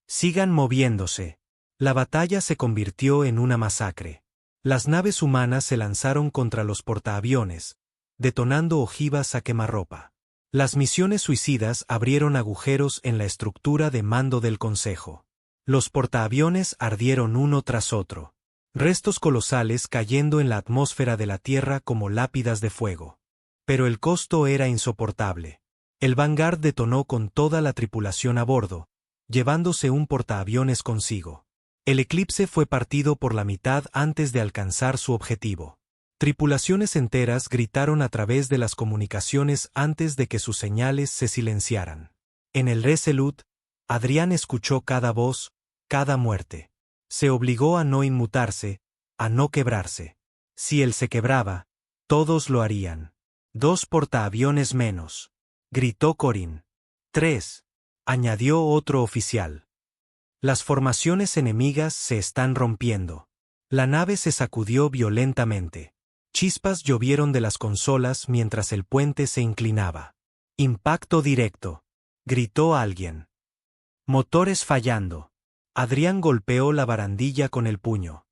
Sigan moviéndose. La batalla se convirtió en una masacre. Las naves humanas se lanzaron contra los portaaviones, detonando ojivas a quemarropa. Las misiones suicidas abrieron agujeros en la estructura de mando del Consejo. Los portaaviones ardieron uno tras otro. Restos colosales cayendo en la atmósfera de la Tierra como lápidas de fuego. Pero el costo era insoportable. El Vanguard detonó con toda la tripulación a bordo, llevándose un portaaviones consigo. El Eclipse fue partido por la mitad antes de alcanzar su objetivo. Tripulaciones enteras gritaron a través de las comunicaciones antes de que sus señales se silenciaran. En el Resolute, Adrián escuchó cada voz, cada muerte. Se obligó a no inmutarse, a no quebrarse. Si él se quebraba, todos lo harían. 2 portaaviones menos, gritó Corín. 3, añadió otro oficial. Las formaciones enemigas se están rompiendo. La nave se sacudió violentamente. Chispas llovieron de las consolas mientras el puente se inclinaba. Impacto directo, gritó alguien. Motores fallando. Adrián golpeó la barandilla con el puño.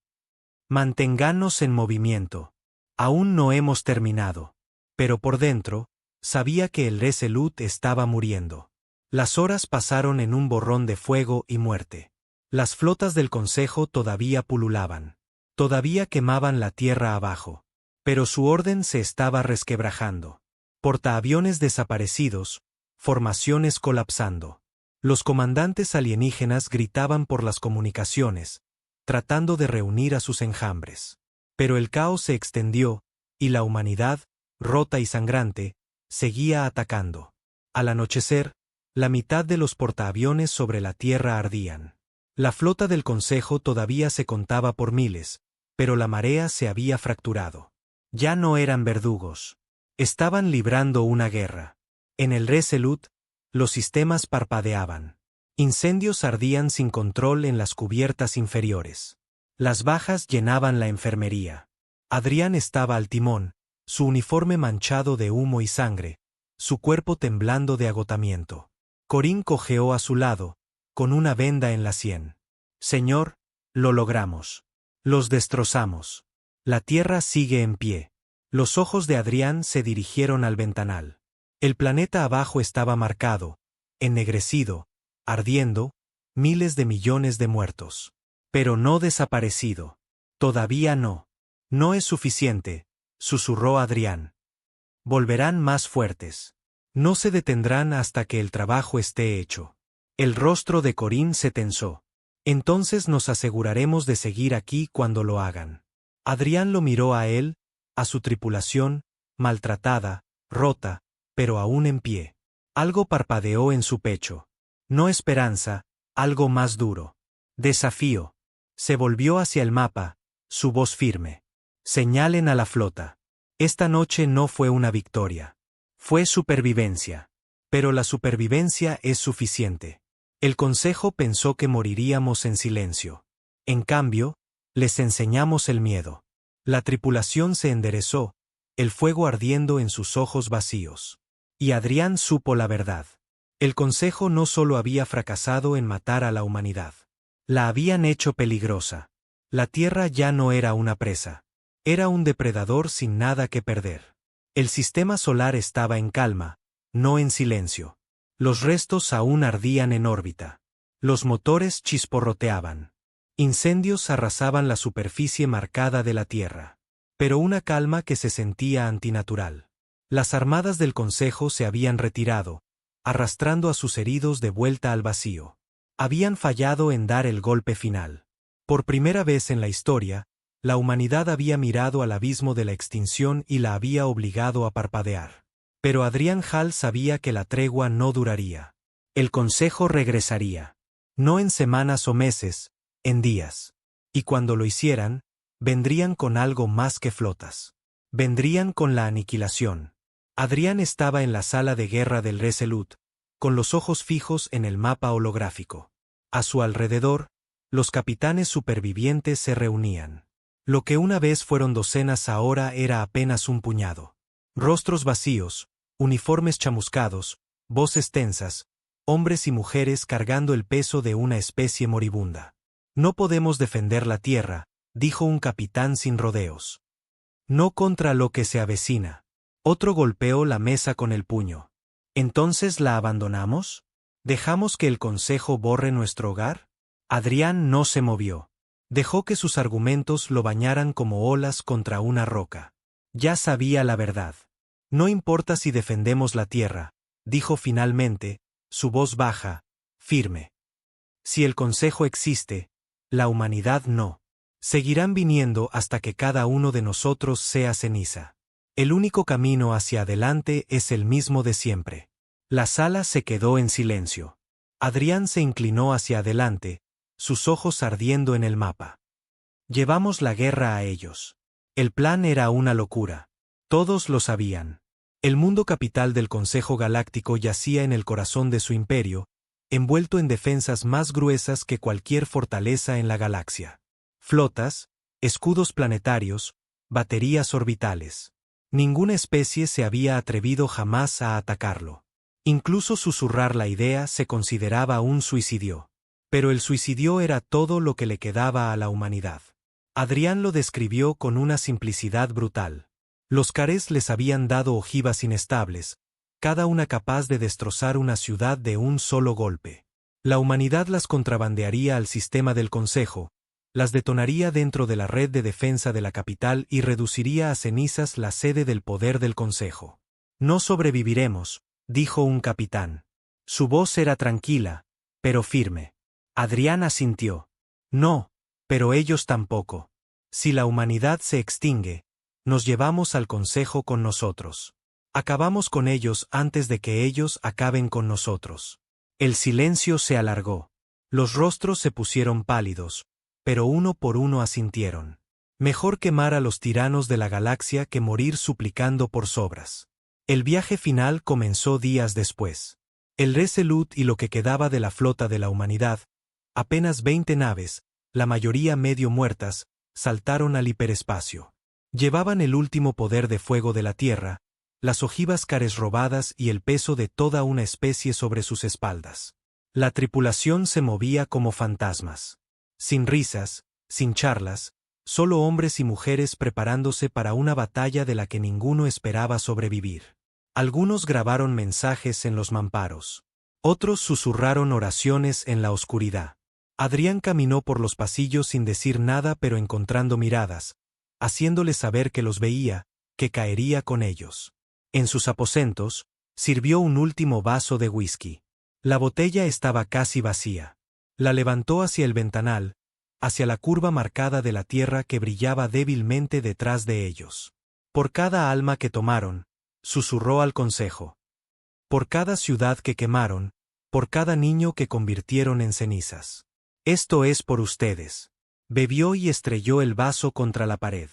Manténganos en movimiento. Aún no hemos terminado. Pero por dentro, sabía que el Resolute estaba muriendo. Las horas pasaron en un borrón de fuego y muerte. Las flotas del Consejo todavía pululaban. Todavía quemaban la tierra abajo. Pero su orden se estaba resquebrajando. Portaaviones desaparecidos, formaciones colapsando. Los comandantes alienígenas gritaban por las comunicaciones, tratando de reunir a sus enjambres. Pero el caos se extendió, y la humanidad, rota y sangrante, seguía atacando. Al anochecer, la mitad de los portaaviones sobre la Tierra ardían. La flota del Consejo todavía se contaba por miles, pero la marea se había fracturado. Ya no eran verdugos. Estaban librando una guerra. En el Resolute, los sistemas parpadeaban. Incendios ardían sin control en las cubiertas inferiores. Las bajas llenaban la enfermería. Adrián estaba al timón, su uniforme manchado de humo y sangre, su cuerpo temblando de agotamiento. Corín cojeó a su lado, con una venda en la sien. Señor, lo logramos. Los destrozamos. La tierra sigue en pie. Los ojos de Adrián se dirigieron al ventanal. El planeta abajo estaba marcado, ennegrecido, ardiendo, miles de millones de muertos. Pero no desaparecido. Todavía no. No es suficiente, susurró Adrián. Volverán más fuertes. No se detendrán hasta que el trabajo esté hecho. El rostro de Corín se tensó. Entonces nos aseguraremos de seguir aquí cuando lo hagan. Adrián lo miró a él, a su tripulación, maltratada, rota, pero aún en pie. Algo parpadeó en su pecho. No esperanza, algo más duro. Desafío. Se volvió hacia el mapa, su voz firme. Señalen a la flota. Esta noche no fue una victoria. Fue supervivencia. Pero la supervivencia es suficiente. El consejo pensó que moriríamos en silencio. En cambio, les enseñamos el miedo. La tripulación se enderezó, el fuego ardiendo en sus ojos vacíos. Y Adrián supo la verdad. El consejo no solo había fracasado en matar a la humanidad. La habían hecho peligrosa. La Tierra ya no era una presa. Era un depredador sin nada que perder. El sistema solar estaba en calma, no en silencio. Los restos aún ardían en órbita. Los motores chisporroteaban. Incendios arrasaban la superficie marcada de la Tierra. Pero una calma que se sentía antinatural. Las armadas del Consejo se habían retirado, arrastrando a sus heridos de vuelta al vacío. Habían fallado en dar el golpe final. Por primera vez en la historia, la humanidad había mirado al abismo de la extinción y la había obligado a parpadear. Pero Adrián Hall sabía que la tregua no duraría. El Consejo regresaría. No en semanas o meses, en días. Y cuando lo hicieran, vendrían con algo más que flotas. Vendrían con la aniquilación. Adrián estaba en la sala de guerra del Resolute, con los ojos fijos en el mapa holográfico. A su alrededor, los capitanes supervivientes se reunían. Lo que una vez fueron docenas ahora era apenas un puñado. Rostros vacíos, uniformes chamuscados, voces tensas, hombres y mujeres cargando el peso de una especie moribunda. No podemos defender la Tierra, dijo un capitán sin rodeos. No contra lo que se avecina. Otro golpeó la mesa con el puño. ¿Entonces la abandonamos? ¿Dejamos que el Consejo borre nuestro hogar? Adrián no se movió. Dejó que sus argumentos lo bañaran como olas contra una roca. Ya sabía la verdad. No importa si defendemos la Tierra, dijo finalmente, su voz baja, firme. Si el Consejo existe, la humanidad no. Seguirán viniendo hasta que cada uno de nosotros sea ceniza. El único camino hacia adelante es el mismo de siempre. La sala se quedó en silencio. Adrián se inclinó hacia adelante, sus ojos ardiendo en el mapa. Llevamos la guerra a ellos. El plan era una locura. Todos lo sabían. El mundo capital del Consejo Galáctico yacía en el corazón de su imperio, envuelto en defensas más gruesas que cualquier fortaleza en la galaxia. Flotas, escudos planetarios, baterías orbitales. Ninguna especie se había atrevido jamás a atacarlo. Incluso susurrar la idea se consideraba un suicidio. Pero el suicidio era todo lo que le quedaba a la humanidad. Adrián lo describió con una simplicidad brutal. Los Carés les habían dado ojivas inestables, cada una capaz de destrozar una ciudad de un solo golpe. La humanidad las contrabandearía al sistema del Consejo, las detonaría dentro de la red de defensa de la capital y reduciría a cenizas la sede del poder del Consejo. No sobreviviremos, dijo un capitán. Su voz era tranquila, pero firme. Adrián asintió. No, pero ellos tampoco. Si la humanidad se extingue, nos llevamos al Consejo con nosotros. Acabamos con ellos antes de que ellos acaben con nosotros. El silencio se alargó. Los rostros se pusieron pálidos, pero uno por uno asintieron. Mejor quemar a los tiranos de la galaxia que morir suplicando por sobras. El viaje final comenzó días después. El Resolute y lo que quedaba de la flota de la humanidad, apenas 20 naves, la mayoría medio muertas, saltaron al hiperespacio. Llevaban el último poder de fuego de la Tierra, las ojivas Carés robadas y el peso de toda una especie sobre sus espaldas. La tripulación se movía como fantasmas. Sin risas, sin charlas, solo hombres y mujeres preparándose para una batalla de la que ninguno esperaba sobrevivir. Algunos grabaron mensajes en los mamparos. Otros susurraron oraciones en la oscuridad. Adrián caminó por los pasillos sin decir nada pero encontrando miradas, haciéndoles saber que los veía, que caería con ellos. En sus aposentos, sirvió un último vaso de whisky. La botella estaba casi vacía. La levantó hacia el ventanal, hacia la curva marcada de la tierra que brillaba débilmente detrás de ellos. Por cada alma que tomaron, susurró al consejo. Por cada ciudad que quemaron, por cada niño que convirtieron en cenizas. Esto es por ustedes. Bebió y estrelló el vaso contra la pared.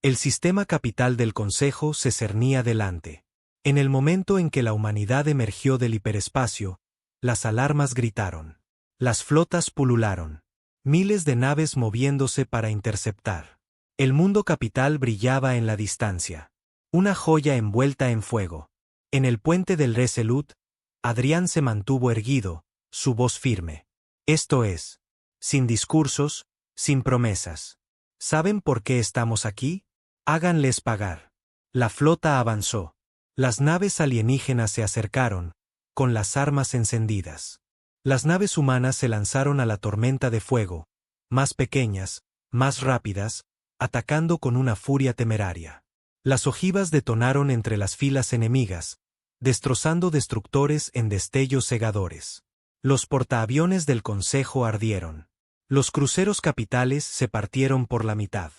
El sistema capital del consejo se cernía delante. En el momento en que la humanidad emergió del hiperespacio, las alarmas gritaron. Las flotas pulularon. Miles de naves moviéndose para interceptar. El mundo capital brillaba en la distancia. Una joya envuelta en fuego. En el puente del Resolute, Adrián se mantuvo erguido, su voz firme. Esto es. Sin discursos, sin promesas. ¿Saben por qué estamos aquí? Háganles pagar. La flota avanzó. Las naves alienígenas se acercaron, con las armas encendidas. Las naves humanas se lanzaron a la tormenta de fuego, más pequeñas, más rápidas, atacando con una furia temeraria. Las ojivas detonaron entre las filas enemigas, destrozando destructores en destellos cegadores. Los portaaviones del Consejo ardieron. Los cruceros capitales se partieron por la mitad.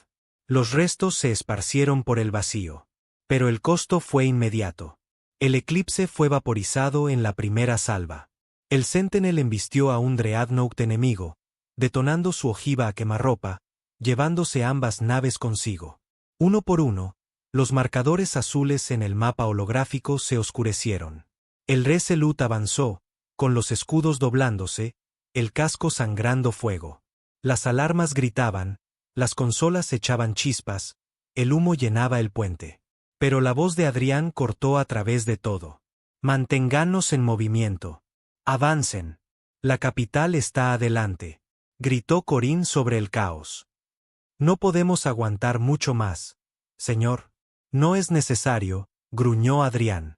Los restos se esparcieron por el vacío. Pero el costo fue inmediato. El eclipse fue vaporizado en la primera salva. El Sentinel embistió a un Dreadnought enemigo, detonando su ojiva a quemarropa, llevándose ambas naves consigo. Uno por uno, los marcadores azules en el mapa holográfico se oscurecieron. El Resolute avanzó, con los escudos doblándose, el casco sangrando fuego. Las alarmas gritaban, las consolas echaban chispas, el humo llenaba el puente. Pero la voz de Adrián cortó a través de todo. Manténganos en movimiento. Avancen. La capital está adelante. Gritó Corín sobre el caos. No podemos aguantar mucho más, señor. No es necesario, gruñó Adrián.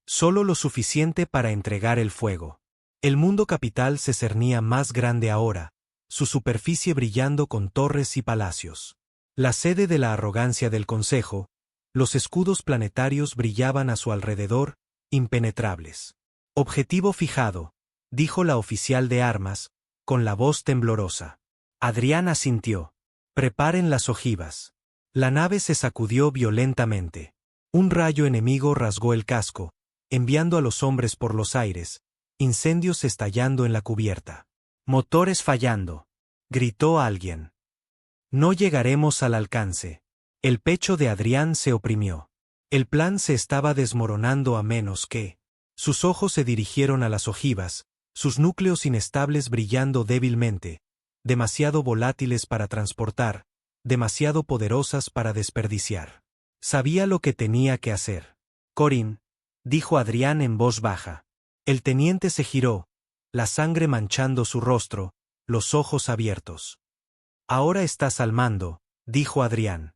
Solo lo suficiente para entregar el fuego. El mundo capital se cernía más grande ahora, su superficie brillando con torres y palacios. La sede de la arrogancia del Consejo, los escudos planetarios brillaban a su alrededor, impenetrables. Objetivo fijado, dijo la oficial de armas, con la voz temblorosa. Adrián asintió. Preparen las ojivas. La nave se sacudió violentamente. Un rayo enemigo rasgó el casco, enviando a los hombres por los aires, incendios estallando en la cubierta. Motores fallando. Gritó alguien. No llegaremos al alcance. El pecho de Adrián se oprimió. El plan se estaba desmoronando a menos que. Sus ojos se dirigieron a las ojivas, sus núcleos inestables brillando débilmente, demasiado volátiles para transportar, demasiado poderosas para desperdiciar. Sabía lo que tenía que hacer. Corín, dijo Adrián en voz baja. El teniente se giró, la sangre manchando su rostro, los ojos abiertos. Ahora estás al mando, dijo Adrián.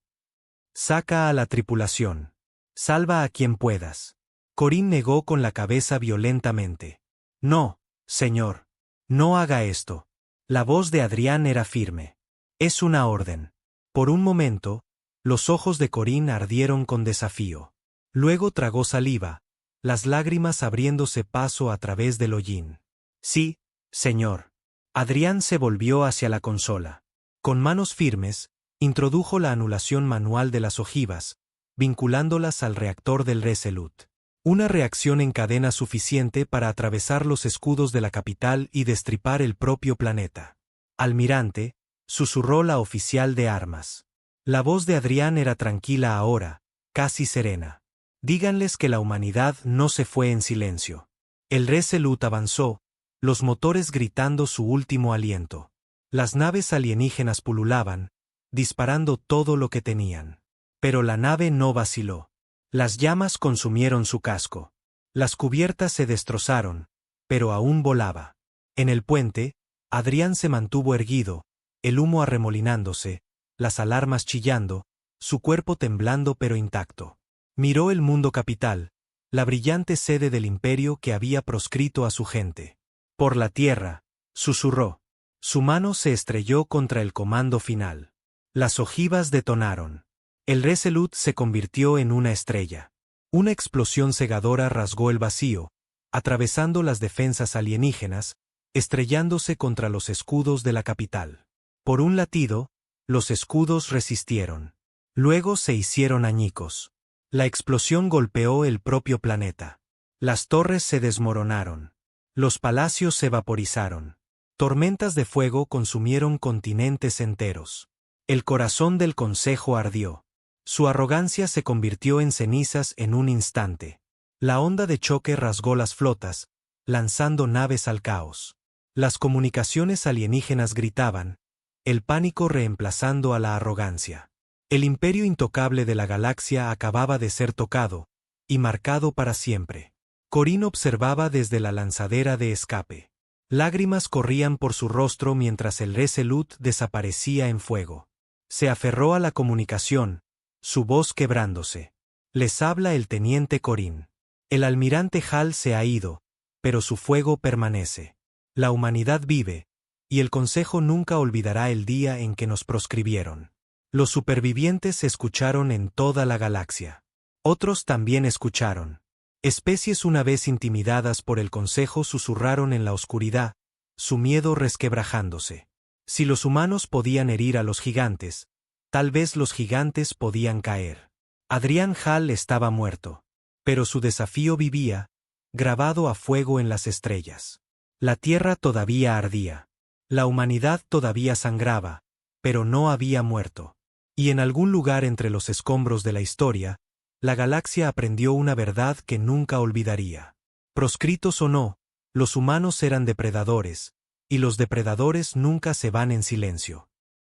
Saca a la tripulación. Salva a quien puedas. Corín negó con la cabeza violentamente. No, señor. No haga esto. La voz de Adrián era firme. Es una orden. Por un momento, los ojos de Corín ardieron con desafío. Luego tragó saliva, las lágrimas abriéndose paso a través del hollín. Sí, señor. Adrián se volvió hacia la consola. Con manos firmes, introdujo la anulación manual de las ojivas, vinculándolas al reactor del Resolute. Una reacción en cadena suficiente para atravesar los escudos de la capital y destripar el propio planeta. Almirante, susurró la oficial de armas. La voz de Adrián era tranquila ahora, casi serena. Díganles que la humanidad no se fue en silencio. El Resolute avanzó, los motores gritando su último aliento. Las naves alienígenas pululaban, disparando todo lo que tenían. Pero la nave no vaciló. Las llamas consumieron su casco. Las cubiertas se destrozaron, pero aún volaba. En el puente, Adrián se mantuvo erguido, el humo arremolinándose, las alarmas chillando, su cuerpo temblando pero intacto. Miró el mundo capital, la brillante sede del imperio que había proscrito a su gente. Por la tierra, susurró. Su mano se estrelló contra el comando final. Las ojivas detonaron. El Resolute se convirtió en una estrella. Una explosión cegadora rasgó el vacío, atravesando las defensas alienígenas, estrellándose contra los escudos de la capital. Por un latido, los escudos resistieron. Luego se hicieron añicos. La explosión golpeó el propio planeta. Las torres se desmoronaron. Los palacios se vaporizaron. Tormentas de fuego consumieron continentes enteros. El corazón del Consejo ardió. Su arrogancia se convirtió en cenizas en un instante. La onda de choque rasgó las flotas, lanzando naves al caos. Las comunicaciones alienígenas gritaban, el pánico reemplazando a la arrogancia. El imperio intocable de la galaxia acababa de ser tocado, y marcado para siempre. Corín observaba desde la lanzadera de escape. Lágrimas corrían por su rostro mientras el Resolute desaparecía en fuego. Se aferró a la comunicación, su voz quebrándose. Les habla el teniente Corín. El almirante Hal se ha ido, pero su fuego permanece. La humanidad vive, y el Consejo nunca olvidará el día en que nos proscribieron. Los supervivientes se escucharon en toda la galaxia. Otros también escucharon. Especies una vez intimidadas por el Consejo susurraron en la oscuridad, su miedo resquebrajándose. Si los humanos podían herir a los gigantes, tal vez los gigantes podían caer. Adrián Hal estaba muerto. Pero su desafío vivía, grabado a fuego en las estrellas. La Tierra todavía ardía. La humanidad todavía sangraba, pero no había muerto. Y en algún lugar entre los escombros de la historia, la galaxia aprendió una verdad que nunca olvidaría. Proscritos o no, los humanos eran depredadores, y los depredadores nunca se van en silencio.